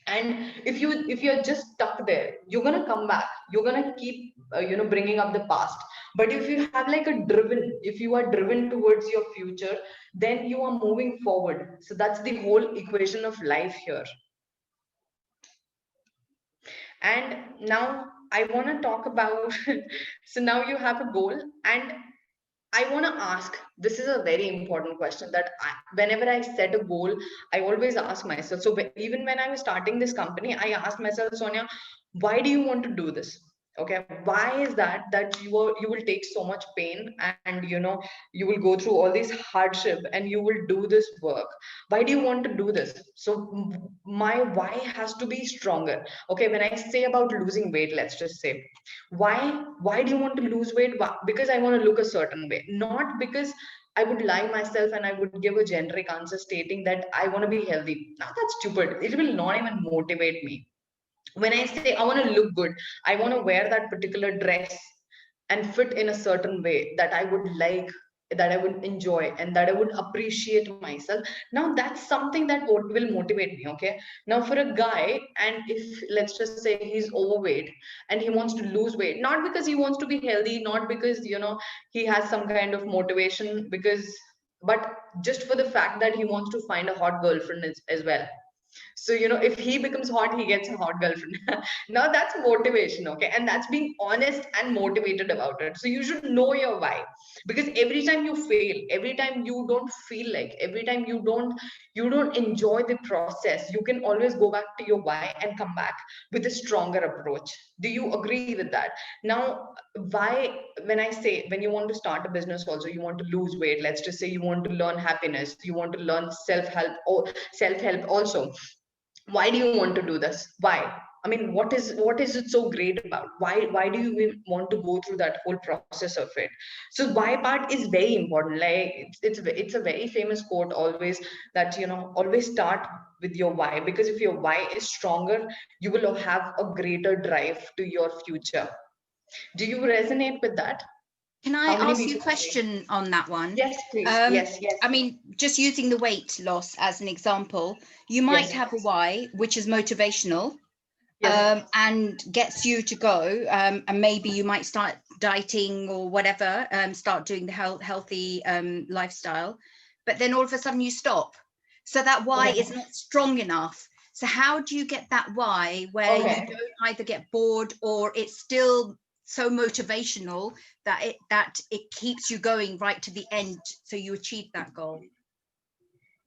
[SPEAKER 1] And if you're just stuck there, you're gonna come back, you're gonna keep bringing up the past. But if you have like a driven, if you are driven towards your future, then you are moving forward. So that's the whole equation of life here. And now I want to talk about so now you have a goal, and I want to ask, this is a very important question that whenever I set a goal, I always ask myself. So even when I was starting this company, I asked myself, Sonia, why do you want to do this? Okay, why is that you will take so much pain, and you will go through all this hardship and you will do this work? Why do you want to do this? So my why has to be stronger. Okay, when I say about losing weight, let's just say, why do you want to lose weight? Because I want to look a certain way, not because I would lie myself and I would give a generic answer stating that I want to be healthy. Now that's stupid. It will not even motivate me. When I say I want to look good, I want to wear that particular dress and fit in a certain way that I would like, that I would enjoy, and that I would appreciate myself. Now that's something that will motivate me. Okay. Now for a guy, and if let's just say he's overweight and he wants to lose weight, not because he wants to be healthy, not because he has some kind of motivation, because but just for the fact that he wants to find a hot girlfriend as well. So if he becomes hot, he gets a hot girlfriend. Now that's motivation. Okay, and that's being honest and motivated about it. So you should know your why, because every time you fail, every time you don't feel like, every time you don't enjoy the process, you can always go back to your why and come back with a stronger approach. Do you agree with that? Now, why, when I say, when you want to start a business also, you want to lose weight, let's just say you want to learn happiness, you want to learn self-help, or self-help also, why do you want to do this? Why? I mean, what is it so great about? Why do you even want to go through that whole process of it? So why part is very important. Like it's a very famous quote always, that always start with your why, because if your why is stronger, you will have a greater drive to your future. Do you resonate with that?
[SPEAKER 6] Can I
[SPEAKER 1] How many
[SPEAKER 6] ask you a
[SPEAKER 1] people agree?
[SPEAKER 6] question on that one?
[SPEAKER 1] Yes, please.
[SPEAKER 6] Um,
[SPEAKER 1] Yes, yes,
[SPEAKER 6] I mean, just using the weight loss as an example, you might
[SPEAKER 1] yes,
[SPEAKER 6] have a why, which is motivational,
[SPEAKER 1] yes.
[SPEAKER 6] and gets you to go, and maybe you might start dieting or whatever, start doing the healthy lifestyle, but then all of a sudden you stop. So that why
[SPEAKER 1] Okay.
[SPEAKER 6] is not strong enough. So how do you get that why where you
[SPEAKER 1] Okay.
[SPEAKER 6] don't either get bored or it's still so motivational that it keeps you going right to the end, so you achieve that goal?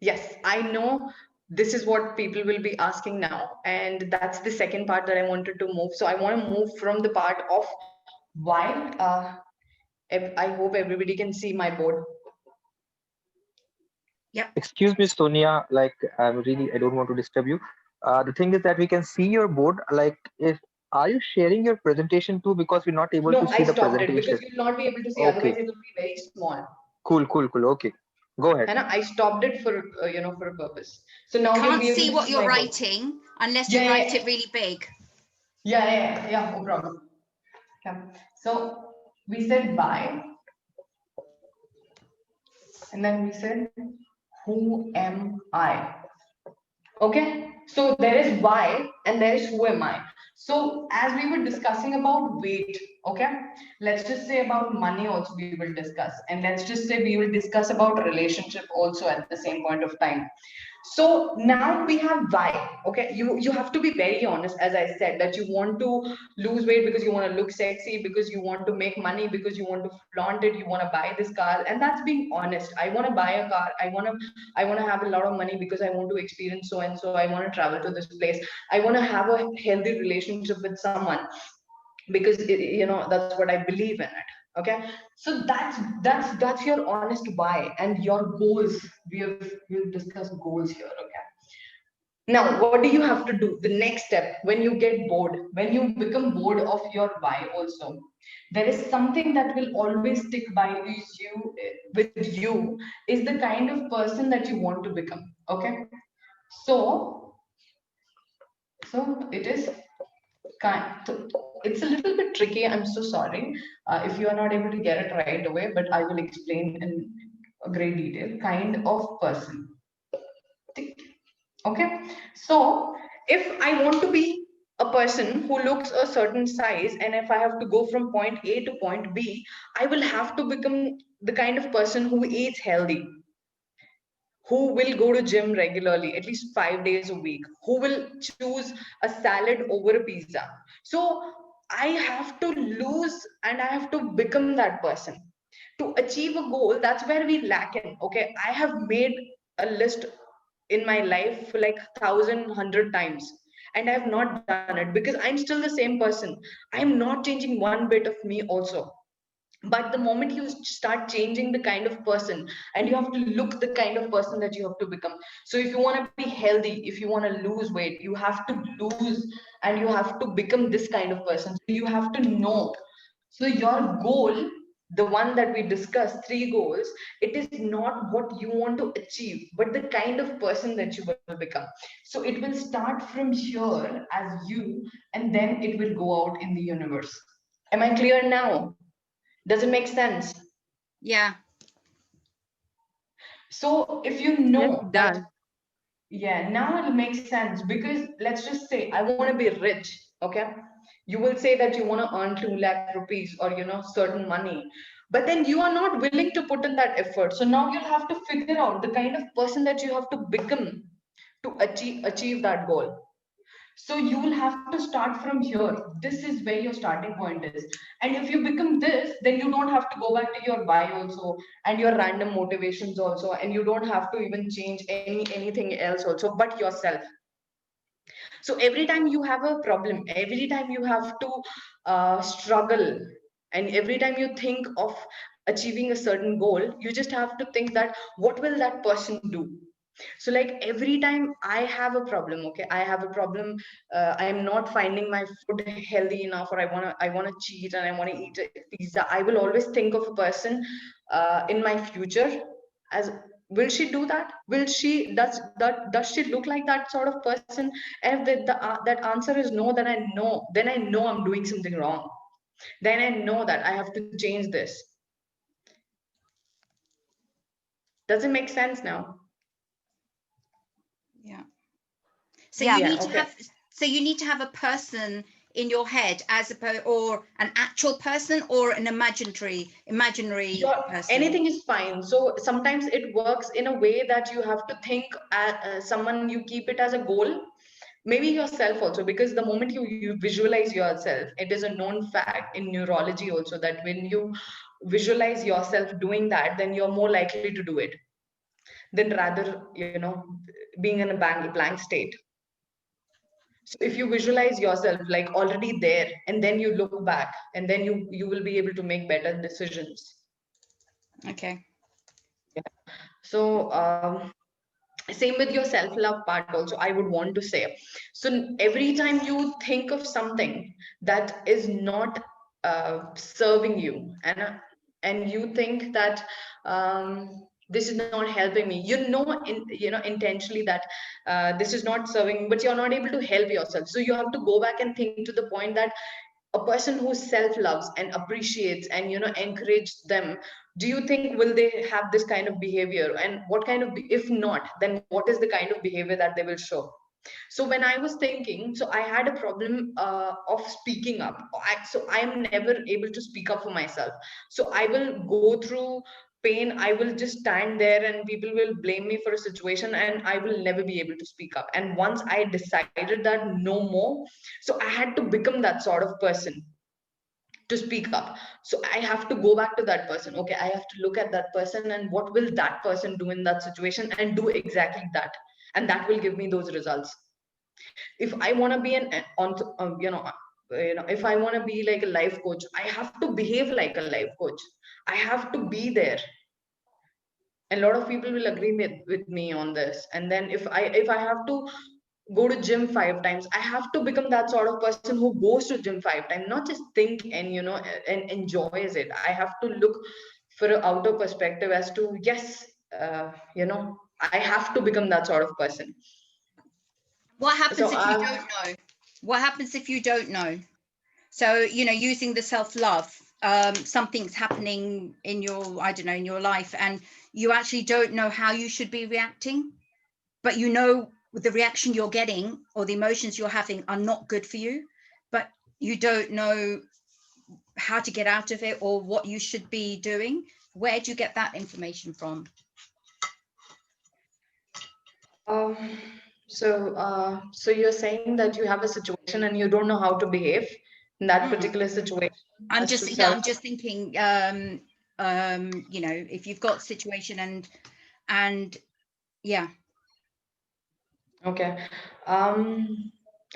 [SPEAKER 1] Yes, I know this is what people will be asking now. And that's the second part that I wanted to move. So I want to move from the part of why. I hope everybody can see my board.
[SPEAKER 6] Yep.
[SPEAKER 4] Excuse me, Sonia. Like, I don't want to disturb you. The thing is that we can see your board. Like, if are you sharing your presentation too? Because we're not able to
[SPEAKER 1] No, I
[SPEAKER 4] see the
[SPEAKER 1] stopped it because
[SPEAKER 4] presentation.
[SPEAKER 1] you'll not be able to see. Otherwise,
[SPEAKER 4] Okay,
[SPEAKER 1] it will be very small.
[SPEAKER 4] cool, cool, cool. Okay, go ahead.
[SPEAKER 1] And I stopped it for for a purpose. So
[SPEAKER 6] We
[SPEAKER 1] now you'll
[SPEAKER 6] can't
[SPEAKER 1] be able
[SPEAKER 6] see
[SPEAKER 1] to
[SPEAKER 6] what
[SPEAKER 1] see
[SPEAKER 6] you're
[SPEAKER 1] my board.
[SPEAKER 6] writing unless you
[SPEAKER 1] Yeah,
[SPEAKER 6] write
[SPEAKER 1] yeah,
[SPEAKER 6] it really big.
[SPEAKER 1] yeah. No problem. Okay. So we said bye, and then we said, who am I? Okay, so there is why and there is who am I. So as we were discussing about weight, okay, let's just say about money also we will discuss, and let's just say we will discuss about relationship also at the same point of time. So now we have why. Okay, you have to be very honest, as I said, that you want to lose weight because you want to look sexy, because you want to make money, because you want to flaunt it, you want to buy this car, and that's being honest. I want to buy a car, I want to have a lot of money because I want to experience so and so, I want to travel to this place, I want to have a healthy relationship with someone, because that's what I believe in it. Okay, so that's your honest why and your goals. We've discussed goals here. Okay, now what do you have to do? The next step, when you get bored, when you become bored of your why also, there is something that will always stick by with you, is the kind of person that you want to become. Okay, so it is it's a little bit tricky. I'm so sorry if you are not able to get it right away, but I will explain in a great detail. Kind of person. Okay, so If I want to be a person who looks a certain size, and if I have to go from point A to point B, I will have to become the kind of person who eats healthy, who will go to gym regularly at least 5 days a week, who will choose a salad over a pizza. So I have to lose and I have to become that person to achieve a goal. That's where we lack in. Okay, I have made a list in my life for like 1,100 times, and I have not done it because I'm still the same person. I'm not changing one bit of me also. But the moment you start changing the kind of person, and you have to look the kind of person that you have to become. So if you want to be healthy, if you want to lose weight, you have to lose and you have to become this kind of person. So you have to know. So your goal, the one that we discussed, 3 goals, it is not what you want to achieve, but the kind of person that you will become. So it will start from here as you, and then it will go out in the universe. Am I clear now? Does it make sense?
[SPEAKER 6] Yeah.
[SPEAKER 1] So if you
[SPEAKER 5] Yes,
[SPEAKER 1] know
[SPEAKER 5] it
[SPEAKER 1] that,
[SPEAKER 5] does.
[SPEAKER 1] yeah, now it'll make sense, because let's just say I want to be rich, okay? You will say that you want to earn 2 lakh rupees, or certain money, but then you are not willing to put in that effort. So now you'll have to figure out the kind of person that you have to become to achieve that goal. So you will have to start from here. This is where your starting point is. And if you become this, then you don't have to go back to your why also, and your random motivations also, and you don't have to even change anything else also but yourself. So every time you have a problem, every time you have to struggle, and every time you think of achieving a certain goal, you just have to think that what will that person do. So like every time I have a problem, okay, I have a problem, I'm not finding my food healthy enough, or I want to cheat and I want to eat a pizza, I will always think of a person in my future as, will she do that, will she, does she look like that sort of person? And if that answer is no, then I know I'm doing something wrong. Then I know that I have to change this. Does it make sense now?
[SPEAKER 6] Yeah. So
[SPEAKER 2] Yeah.
[SPEAKER 6] you
[SPEAKER 1] Yeah,
[SPEAKER 6] need to
[SPEAKER 1] okay.
[SPEAKER 6] have a person in your head, or an actual person, or an imaginary person.
[SPEAKER 1] Anything is fine. So sometimes it works in a way that you have to think someone, you keep it as a goal, maybe yourself also, because the moment you visualize yourself, it is a known fact in neurology also that when you visualize yourself doing that, then you're more likely to do it than rather being in a blank state. So if you visualize yourself like already there, and then you look back, and then you will be able to make better decisions.
[SPEAKER 6] Okay.
[SPEAKER 1] So same with your self love part also, I would want to say. So every time you think of something that is not serving you, and you think that this is not helping me, intentionally that this is not serving, but you're not able to help yourself. So you have to go back and think to the point that a person who self loves and appreciates and encourage them, do you think will they have this kind of behavior, and what kind of if not, then what is the kind of behavior that they will show? So when I was thinking, so I had a problem of speaking up. So I am never able to speak up for myself. So I will go through pain, I will just stand there and people will blame me for a situation, and I will never be able to speak up. And once I decided that no more, so I had to become that sort of person to speak up. So I have to go back to that person. Okay, I have to look at that person, and what will that person do in that situation, and do exactly that, and that will give me those results. If I want to be an on if I want to be like a life coach, I have to behave like a life coach. I have to be there. And a lot of people will agree with me on this. And then if I have to go to gym 5 times, I have to become that sort of person who goes to gym 5 times, not just think and and enjoys it. I have to look for an outer perspective as to, yes, I have to become that sort of person.
[SPEAKER 6] What
[SPEAKER 1] So
[SPEAKER 6] happens if you don't know? What happens if you don't know? So, using the self-love, something's happening in your, I don't know, in your life, and you actually don't know how you should be reacting, but the reaction you're getting or the emotions you're having are not good for you, but you don't know how to get out of it or what you should be doing. Where do you get that information from?
[SPEAKER 1] Um, so you're saying that you have a situation and you don't know how to behave in that
[SPEAKER 6] Mm.
[SPEAKER 1] particular situation
[SPEAKER 6] I'm
[SPEAKER 1] as to
[SPEAKER 6] just, yeah,
[SPEAKER 1] self.
[SPEAKER 6] I'm just thinking, you know, if you've got situation and yeah.
[SPEAKER 1] Okay. I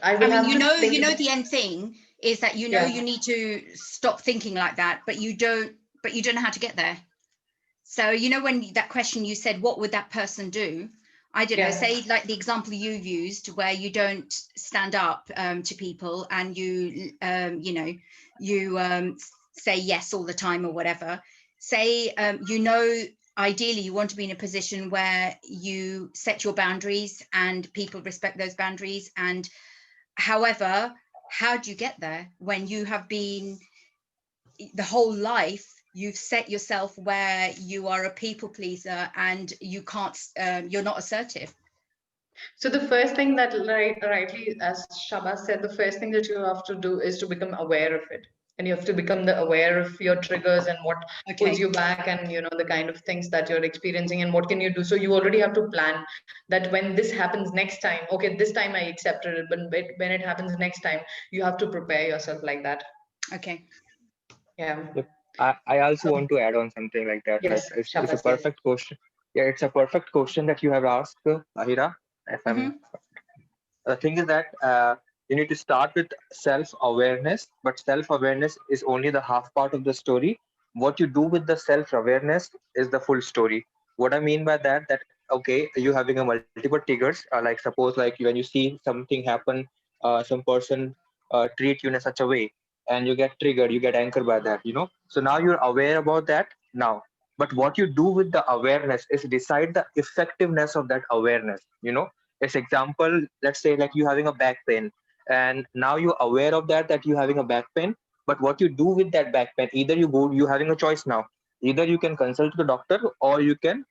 [SPEAKER 6] I
[SPEAKER 1] will
[SPEAKER 6] mean,
[SPEAKER 1] have to think
[SPEAKER 6] you know,
[SPEAKER 1] about.
[SPEAKER 6] the end thing is that, you know,
[SPEAKER 1] Yeah.
[SPEAKER 6] you need to stop thinking like that, but you don't know how to get there. So, you know, when that question you said, what would that person do? I don't know,
[SPEAKER 1] Yeah.
[SPEAKER 6] say like the example you used where you don't stand up to people and you know, you say yes all the time or whatever. Say, you know, ideally you want to be in a position where you set your boundaries and people respect those boundaries. And however, how do you get there when you have been the whole life you've set yourself where you are a people pleaser and you can't you're not assertive?
[SPEAKER 1] So the first thing that rightly, as Shabas said, the first thing that you have to do is to become aware of it. And you have to become the aware of your triggers and what pulls
[SPEAKER 6] Okay.
[SPEAKER 1] you back and the kind of things that you're experiencing and what can you do. So you already have to plan that when this happens next time, okay, this time I accepted it, but when it happens next time, you have to prepare yourself like that.
[SPEAKER 6] Okay.
[SPEAKER 1] Yeah.
[SPEAKER 4] Yep. I also
[SPEAKER 1] So
[SPEAKER 4] want to add on something like that. Like
[SPEAKER 1] yes,
[SPEAKER 4] it's a
[SPEAKER 1] Shabas, yes.
[SPEAKER 4] perfect question. Yeah, it's a perfect question that you have asked, Ahira. If
[SPEAKER 6] Mm-hmm.
[SPEAKER 4] I'm The thing is that you need to start with self-awareness, but self-awareness is only the half part of the story. What you do with the self-awareness is the full story. What I mean by that, that okay, you having a multiple triggers, like suppose like when you see something happen, some person treat you in a such a way, and you get triggered, you get anchored by that, So now you're aware about that now. But what you do with the awareness is decide the effectiveness of that awareness, as example, let's say like you having a back pain, and now you're aware of that you having a back pain. But what you do with that back pain, either you having a choice now. Either you can consult the doctor or you can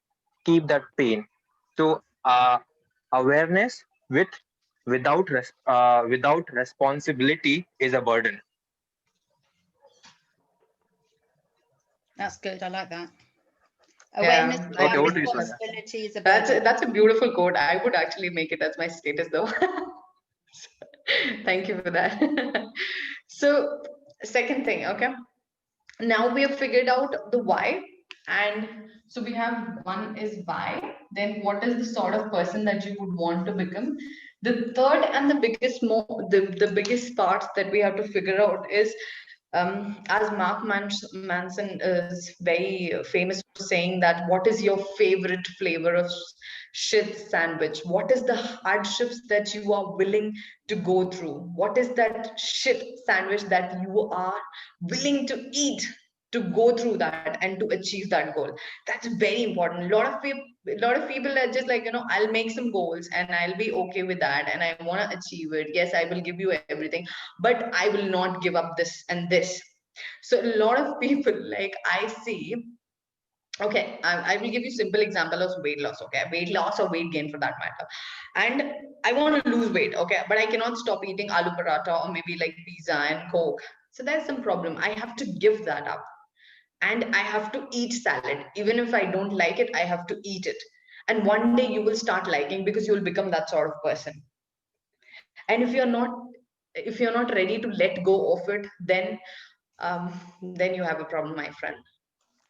[SPEAKER 4] keep that pain. So awareness without responsibility is a burden.
[SPEAKER 6] That's good. I like that. Awareness
[SPEAKER 1] Yeah, I
[SPEAKER 4] Okay,
[SPEAKER 6] without
[SPEAKER 1] agree
[SPEAKER 4] over to you,
[SPEAKER 1] with that.
[SPEAKER 4] Sonia.
[SPEAKER 6] responsibility is a
[SPEAKER 1] That's
[SPEAKER 6] burden.
[SPEAKER 1] that's a beautiful quote. I would actually make it as my status though. Thank you for that. So, second thing, okay. Now we have figured out the why, and so we have one is why, then what is the sort of person that you would want to become. The third and the the biggest part that we have to figure out is as Manson is very famous for saying that what is your favorite flavor of shit sandwich? What is the hardships that you are willing to go through? What is that shit sandwich that you are willing to eat to go through that and to achieve that goal? That's very important. A lot of people are just like, I'll make some goals and I'll be okay with that and I want to achieve it. Yes, I will give you everything, but I will not give up this and this. So a lot of people, like I see, okay, I will give you simple example of weight loss, okay, weight loss or weight gain for that matter. And I want to lose weight, okay, but I cannot stop eating aloo paratha or maybe like pizza and coke. So there's some problem. I have to give that up, and I have to eat salad. Even if I don't like it, I have to eat it. And one day you will start liking because you will become that sort of person. And if you're not ready to let go of it, then you have a problem, my friend.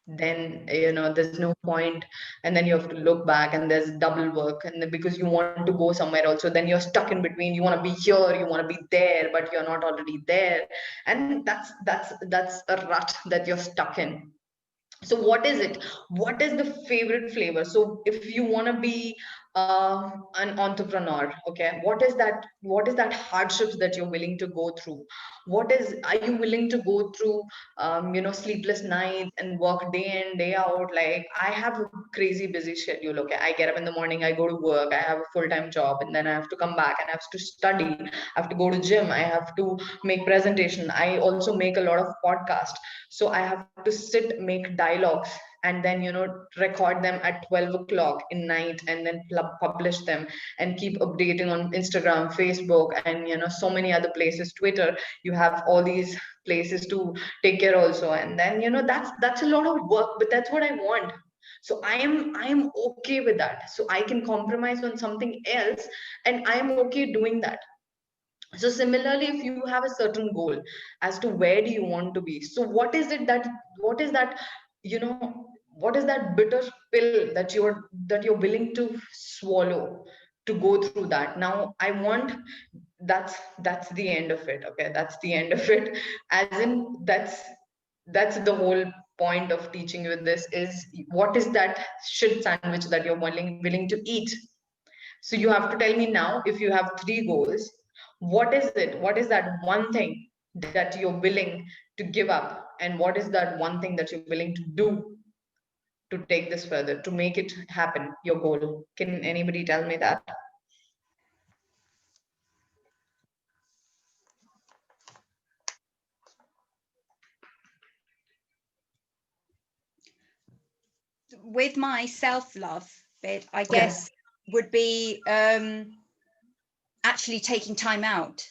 [SPEAKER 1] Then there's no point, and then you have to look back and there's double work, and then because you want to go somewhere also, then you're stuck in between. You want to be here, you want to be there, but you're not already there, and that's a rut that you're stuck in. So what is it? What is the favorite flavor? So if you want to be an entrepreneur, okay, what is that hardships that you're willing to go through? Are you willing to go through sleepless nights and work day in day out? Like I have a crazy busy schedule, okay. I get up in the morning, I go to work, I have a full-time job, and then I have to come back and I have to study, I have to go to gym, I have to make presentation, I also make a lot of podcasts. So I have to sit, make dialogues, and then record them at 12 o'clock in night, and then publish them and keep updating on Instagram, Facebook, and so many other places, Twitter. You have all these places to take care also, and then that's a lot of work, but that's what I want. So I am okay with that, so I can compromise on something else, and I am okay doing that. So similarly, if you have a certain goal as to where do you want to be, so what is that you know what is that bitter pill that you're willing to swallow to go through that. Now I want, that's the end of it. Okay, that's the end of it. As in, that's the whole point of teaching you this, is what is that shit sandwich that you're willing to eat. So you have to tell me now, if you have three goals, what is it? What is that one thing that you're willing to give up? And what is that one thing that you're willing to do to take this further, to make it happen, your goal? Can anybody tell me that?
[SPEAKER 6] With my self-love bit, I
[SPEAKER 1] Okay.
[SPEAKER 6] guess would be actually taking time out.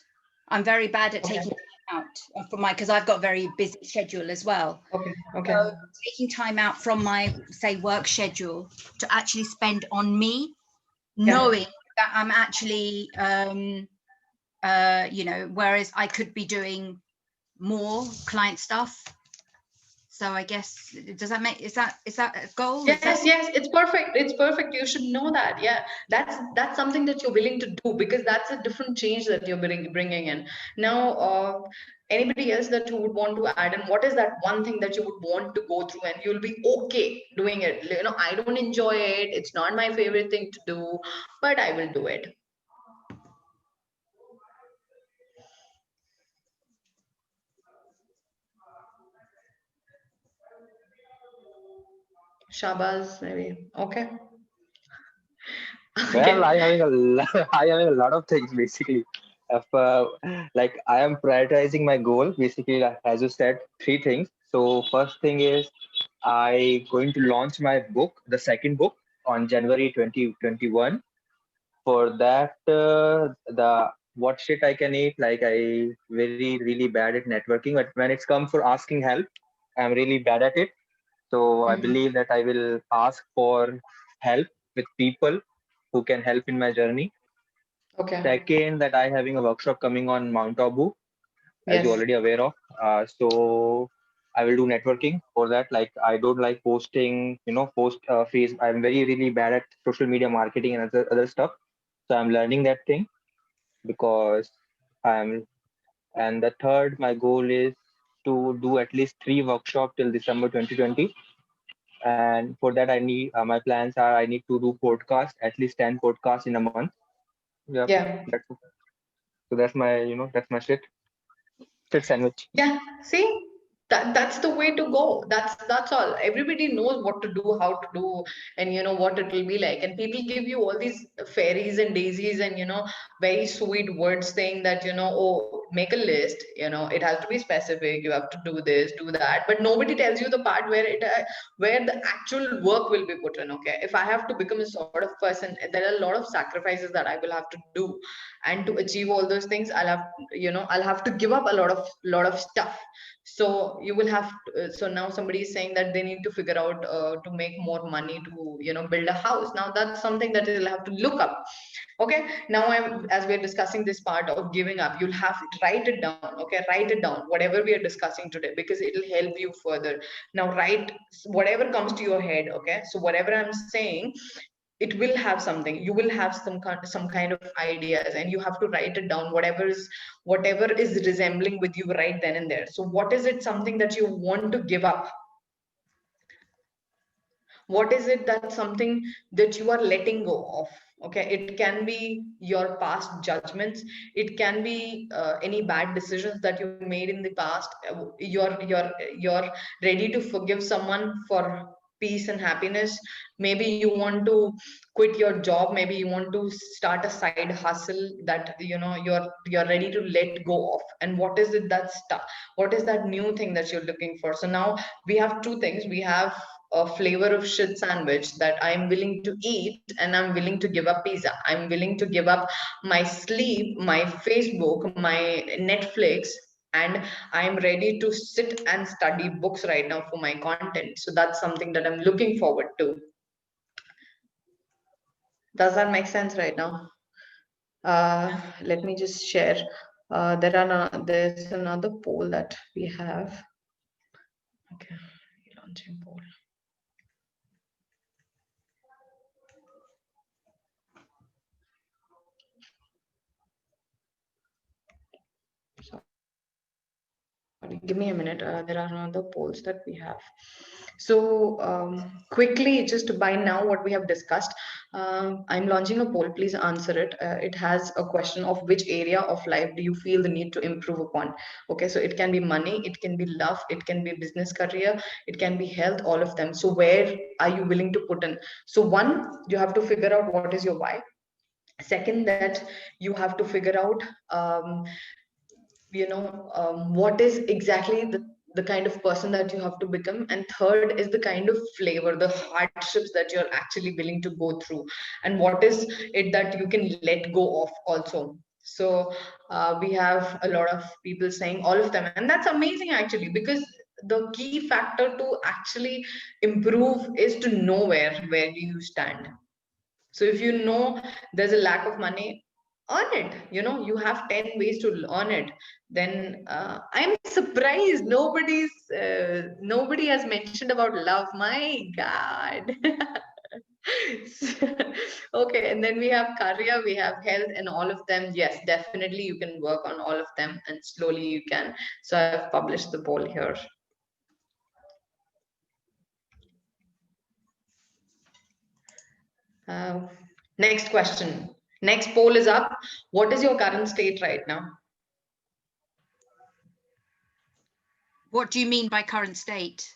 [SPEAKER 6] I'm very bad at
[SPEAKER 1] Okay.
[SPEAKER 6] taking time out for my, because I've got a very busy schedule as well.
[SPEAKER 1] Okay. Okay.
[SPEAKER 6] So taking time out from my, say, work schedule to actually spend on me, knowing that I'm actually, whereas I could be doing more client stuff. So I guess, does that make, is that a goal?
[SPEAKER 1] Yes, it's perfect. It's perfect. You should know that. Yeah, that's something that you're willing to do, because that's a different change that you're bringing in. Now, anybody else that you would want to add in? What is that one thing that you would want to go through and you'll be okay doing it? I don't enjoy it. It's not my favorite thing to do, but I will do it. Shabazz, maybe. Okay.
[SPEAKER 4] Well,
[SPEAKER 1] Okay.
[SPEAKER 4] I having a lot of things basically. If, like I am prioritizing my goal basically, like, as you said, three things. So first thing is I going to launch my book, the second book, on January 2021. For that, the what shit I can eat, like I very really bad at networking, but when it's come for asking help, I'm really bad at it. So I
[SPEAKER 1] Mhm.
[SPEAKER 4] believe that I will ask for help with people who can help in my journey.
[SPEAKER 1] Okay.
[SPEAKER 4] Second, that I having a workshop coming on Mount Abu, as you're
[SPEAKER 1] Yes.
[SPEAKER 4] already aware of. So I will do networking for that. Like I don't like posting, post face. I'm very really bad at social media marketing and other stuff. So I'm learning that thing because I'm. And the third, my goal is to do at least 3 workshops till December 2020. And for that, I need my plans are I need to do podcasts, at least 10 podcasts in a month. Yeah,
[SPEAKER 1] Yeah.
[SPEAKER 4] that's so that's my that's my shit sandwich.
[SPEAKER 1] Yeah, see, that's the way to go. That's all. Everybody knows what to do, how to do, and what it will be like. And people give you all these fairies and daisies and very sweet words saying that oh, make a list. It has to be specific. You have to do this, do that. But nobody tells you the part where the actual work will be put in. Okay, if I have to become a sort of person, there are a lot of sacrifices that I will have to do, and to achieve all those things, I'll have to give up a lot of stuff. So you will have to, so now somebody is saying that they need to figure out to make more money to build a house. Now that's something that you'll have to look up. Okay, now as we're discussing this part of giving up, you'll have to write it down. Okay, write it down, whatever we are discussing today, because it'll help you further. Now write whatever comes to your head. Okay, so whatever I'm saying, it will have something. You will have some kind of ideas, and you have to write it down, whatever is resembling with you right then and there. So what is it, something that you want to give up? What is it, that's something that you are letting go of? Okay, it can be your past judgments, it can be any bad decisions that you made in the past. You're ready to forgive someone for peace and happiness. Maybe you want to quit your job, maybe you want to start a side hustle that you're ready to let go of. And what is it, what is that new thing that you're looking for? So now we have two things. We have a flavor of shit sandwich that I'm willing to eat, and I'm willing to give up pizza. I'm willing to give up my sleep, my Facebook, my Netflix, and I'm ready to sit and study books right now for my content. So that's something that I'm looking forward to. Does that make sense right now? Let me just share. There's another poll that we have. Okay, launching poll. Sorry, give me a minute. There are other polls that we have. So quickly, just by now, what we have discussed, I'm launching a poll. Please answer it. It has a question of which area of life do you feel the need to improve upon? Okay, so it can be money, it can be love, it can be business career, it can be health, all of them. So where are you willing to put in? So one, you have to figure out what is your why. Second, that you have to figure out what is exactly the kind of person that you have to become. And third is the kind of flavor, the hardships that you're actually willing to go through, and what is it that you can let go of also. So we have a lot of people saying all of them, and that's amazing actually, because the key factor to actually improve is to know where do you stand. So if you know there's a lack of money, earn it. You have 10 ways to earn it. Then I'm surprised nobody has mentioned about love. My God. Okay, and then we have career, we have health, and all of them. Yes, definitely you can work on all of them, and slowly you can. So I've published the poll here. Uh, Next question. Next poll is up. What is your current state right now?
[SPEAKER 6] What do you mean by current state?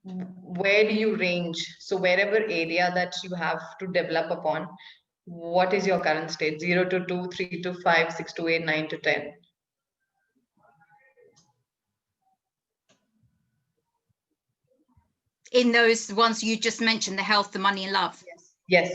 [SPEAKER 1] Where do you range? So wherever area that you have to develop upon, what is your current state? 0 to 2, 3 to 5, 6 to 8, 9 to 10.
[SPEAKER 6] In those ones you just mentioned, the health, the money and love.
[SPEAKER 1] Yes.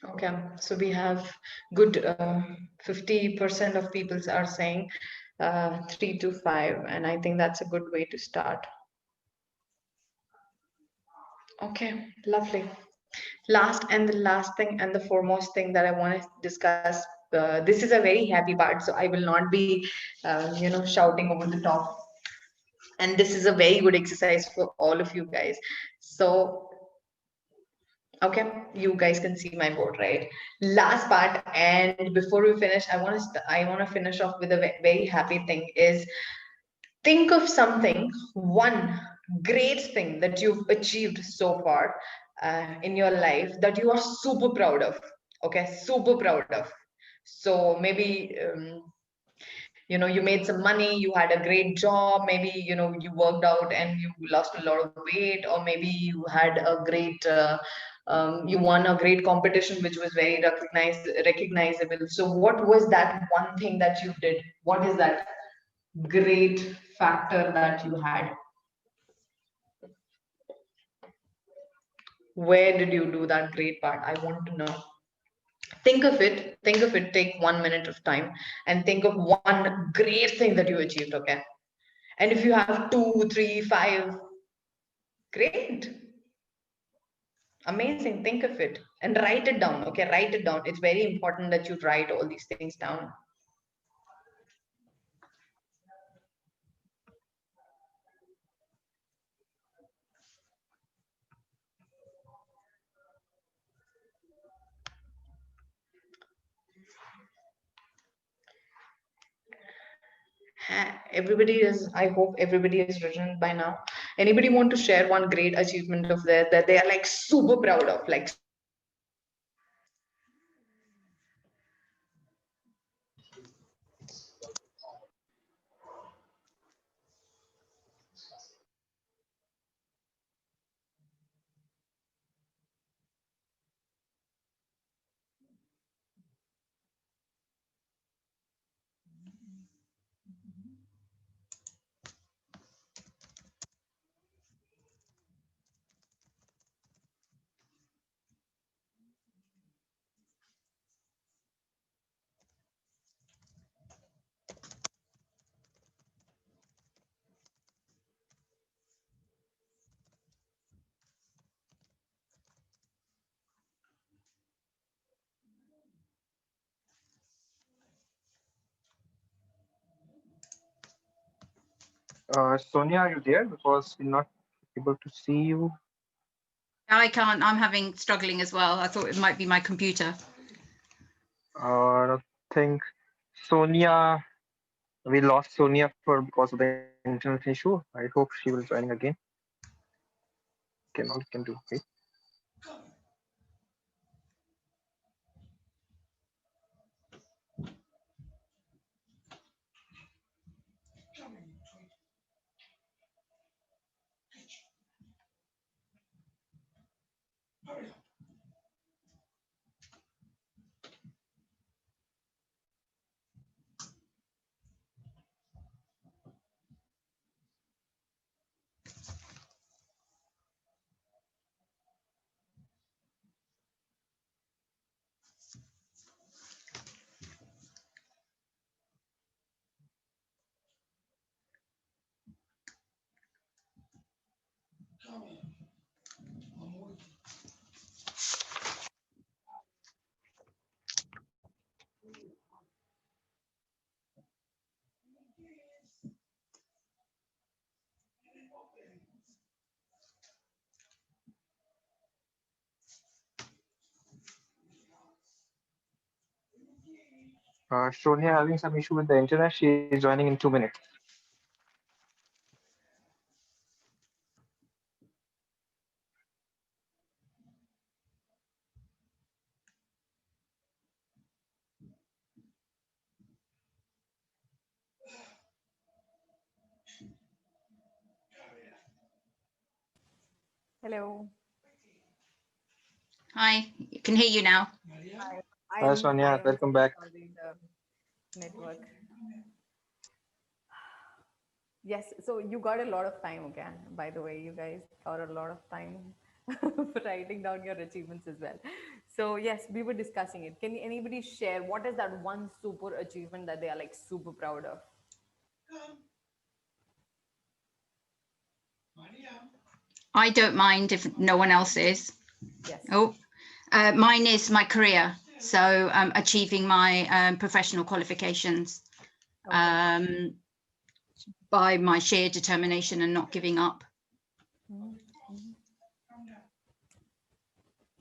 [SPEAKER 1] Okay, so we have good 50% of people are saying 3 to 5, and I think that's a good way to start. Okay, lovely. Last and the last thing and the foremost thing that I want to discuss. This is a very happy part, so I will not be, shouting over the top. And this is a very good exercise for all of you guys. So, okay, you guys can see my board, right? Last part, and before we finish, I want to finish off with a very happy thing. Is think of something, one great thing that you've achieved so far in your life that you are super proud of. Okay, super proud of. So maybe you made some money, you had a great job, maybe you worked out and you lost a lot of weight, or maybe you had a great you won a great competition which was very recognizable. So what was that one thing that you did? What is that great factor that you had? Where did you do that great part? I want to know. Think of it, take 1 minute of time and think of one great thing that you achieved. Okay, and if you have two, three, five, great, amazing. Think of it and write it down. Okay, write it down. It's very important that you write all these things down. Everybody is, I hope everybody is written by now. Anybody want to share one great achievement of theirs that they are like super proud of, like super proud of?
[SPEAKER 4] Sonia, are you there? Because we're not able to see you.
[SPEAKER 6] I can't. I'm having struggling as well. I thought it might be my computer.
[SPEAKER 4] I think Sonia, we lost Sonia for because of the internet issue. I hope she will joining again. Can all can do. Okay. Sonia having some issue with the internet. She is joining in 2 minutes.
[SPEAKER 7] Hello.
[SPEAKER 6] Hi, I can hear you now.
[SPEAKER 7] Hi.
[SPEAKER 4] Hi
[SPEAKER 7] I
[SPEAKER 4] Sonia,
[SPEAKER 7] am
[SPEAKER 4] welcome
[SPEAKER 7] so
[SPEAKER 4] back.
[SPEAKER 7] sorry the network. Yes, so you got a lot of time, okay? By the way, you guys got a lot of time for writing down your achievements as well. So yes, we were discussing it. Can anybody share what is that one super achievement that they are like super proud of?
[SPEAKER 6] I don't mind if no one else is.
[SPEAKER 7] Yes.
[SPEAKER 6] Oh, mine is my career. So achieving my professional qualifications
[SPEAKER 7] Okay.
[SPEAKER 6] by my sheer determination and not giving up.
[SPEAKER 7] Mhm, mhm.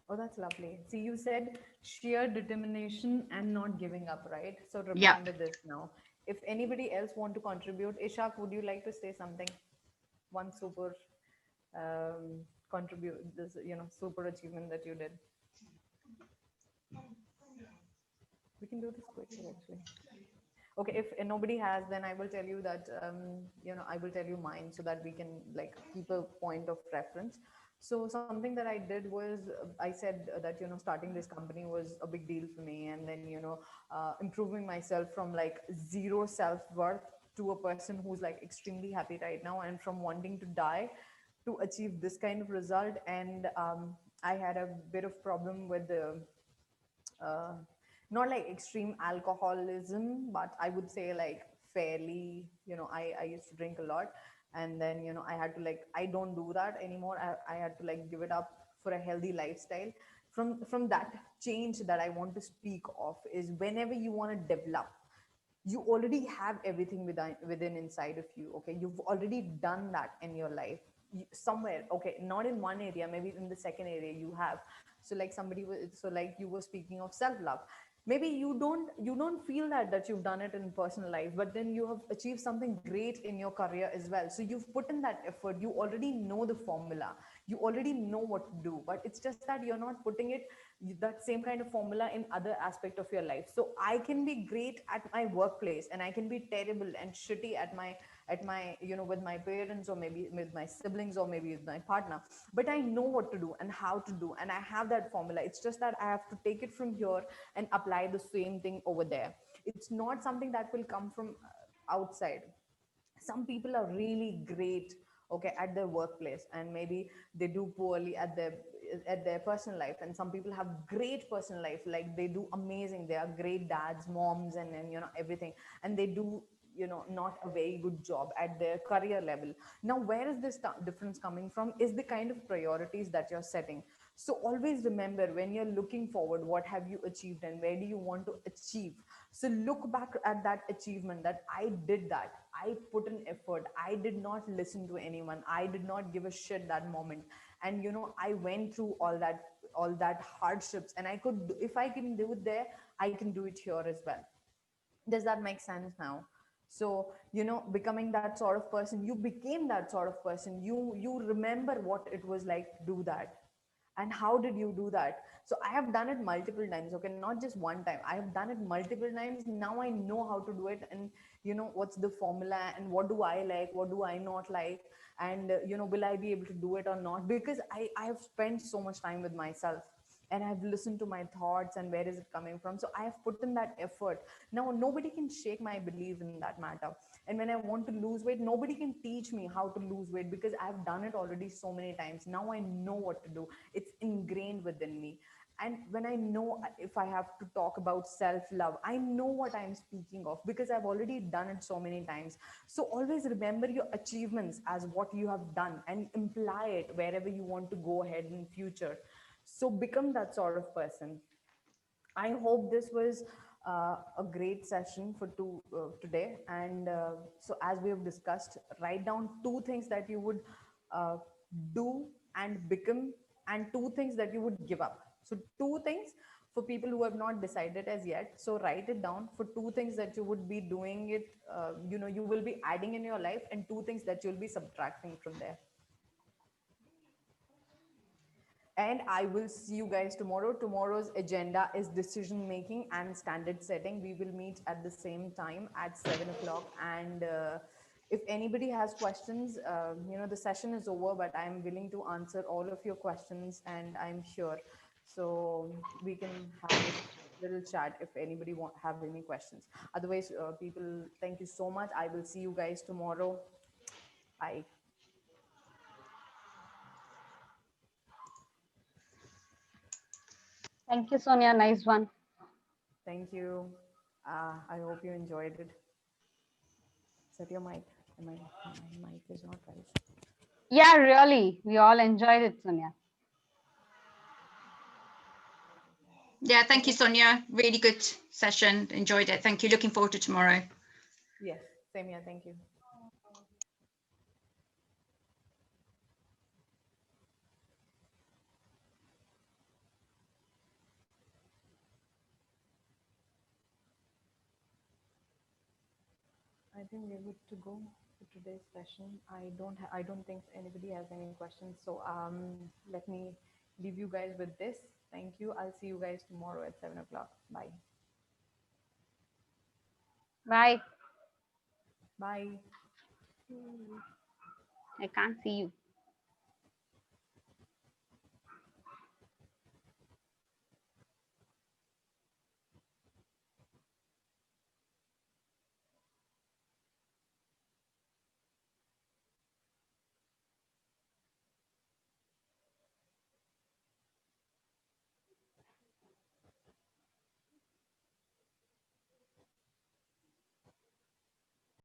[SPEAKER 7] Oh, that's lovely. See, you said sheer determination and not giving up, right? So
[SPEAKER 6] Yep.
[SPEAKER 7] remember this now. If anybody else want to contribute, Ishak, would you like to say something? One super contribute this, super achievement that you did. We can do this quickly, actually. Okay, if nobody has, then I will tell you that I will tell you mine so that we can like keep a point of reference. So something that I did was I said that starting this company was a big deal for me, and then improving myself from like zero self-worth to a person who's like extremely happy right now, and from wanting to die to achieve this kind of result. And I had a bit of problem with the uh, not like extreme alcoholism, but I would say like fairly, I used to drink a lot. And then, I had to like, I don't do that anymore. I had to like give it up for a healthy lifestyle. From that change that I want to speak of is whenever you want to develop, you already have everything within inside of you. Okay, you've already done that in your life. Somewhere, okay, not in one area, maybe in the second area you have. So like so like you were speaking of self love. Maybe you don't feel that you've done it in personal life, but then you have achieved something great in your career as well. So you've put in that effort, you already know the formula, you already know what to do, but it's just that you're not putting it, that same kind of formula in other aspect of your life. So I can be great at my workplace, and I can be terrible and shitty at my with my parents, or maybe with my siblings, or maybe with my partner. But I know what to do and how to do, and I have that formula. It's just that I have to take it from here and apply the same thing over there. It's not something that will come from outside. Some people are really great, okay, at their workplace, and maybe they do poorly at their personal life. And some people have great personal life, like they do amazing, they are great dads, moms, and everything. And they do not a very good job at their career level. Now where is this difference coming from is the kind of priorities that you're setting. So always remember, when you're looking forward, what have you achieved and where do you want to achieve? So look back at that achievement, that I did that, I put an effort, I did not listen to anyone, I did not give a shit that moment. And I went through all that hardships, and I could, if I can do it there, I can do it here as well. Does that make sense now? So becoming that sort of person, you became that sort of person, you remember what it was like to do that. And how did you do that? So I have done it multiple times, okay, not just one time, I have done it multiple times. Now I know how to do it, and what's the formula, and what do I like, what do I not like, and will I be able to do it or not, because I have spent so much time with myself, and I've listened to my thoughts and where is it coming from. So I have put in that effort. Now nobody can shake my belief in that matter. And when I want to lose weight, nobody can teach me how to lose weight, because I've done it already so many times. Now I know what to do. It's ingrained within me. And when I know, if I have to talk about self love, I know what I'm speaking of, because I've already done it so many times. So always remember your achievements as what you have done, and imply it wherever you want to go ahead in future. So become that sort of person. I hope this was a great session for today. And so, as we have discussed, write down two things that you would uh, do and become, and two things that you would give up. So, two things for people who have not decided as yet. So, write it down for two things that you would be doing it. You will be adding in your life, and two things that you'll be subtracting from there. And I will see you guys tomorrow. Tomorrow's agenda is decision making and standard setting. We will meet at the same time at 7 o'clock. And if anybody has questions, the session is over, but I'm willing to answer all of your questions, and I'm here. So we can have this little chat if anybody have any questions. Otherwise, people, thank you so much. I will see you guys tomorrow. Bye.
[SPEAKER 2] Thank you, Sonia. Nice one.
[SPEAKER 7] Thank you. I hope you enjoyed it. Set your mic. My mic is not right.
[SPEAKER 2] Yeah, really. We all enjoyed it, Sonia.
[SPEAKER 6] Yeah, thank you,
[SPEAKER 7] Okay.
[SPEAKER 6] Sonia. Really good session. Enjoyed it. Thank you. Looking forward to tomorrow.
[SPEAKER 7] Yes. Same here. Thank you. I think we're good to go for today's session. I don't think anybody has any questions. So let me leave you guys with this. Thank you. I'll see you guys tomorrow at 7 o'clock. Bye.
[SPEAKER 2] Bye.
[SPEAKER 7] Bye.
[SPEAKER 2] I can't see you.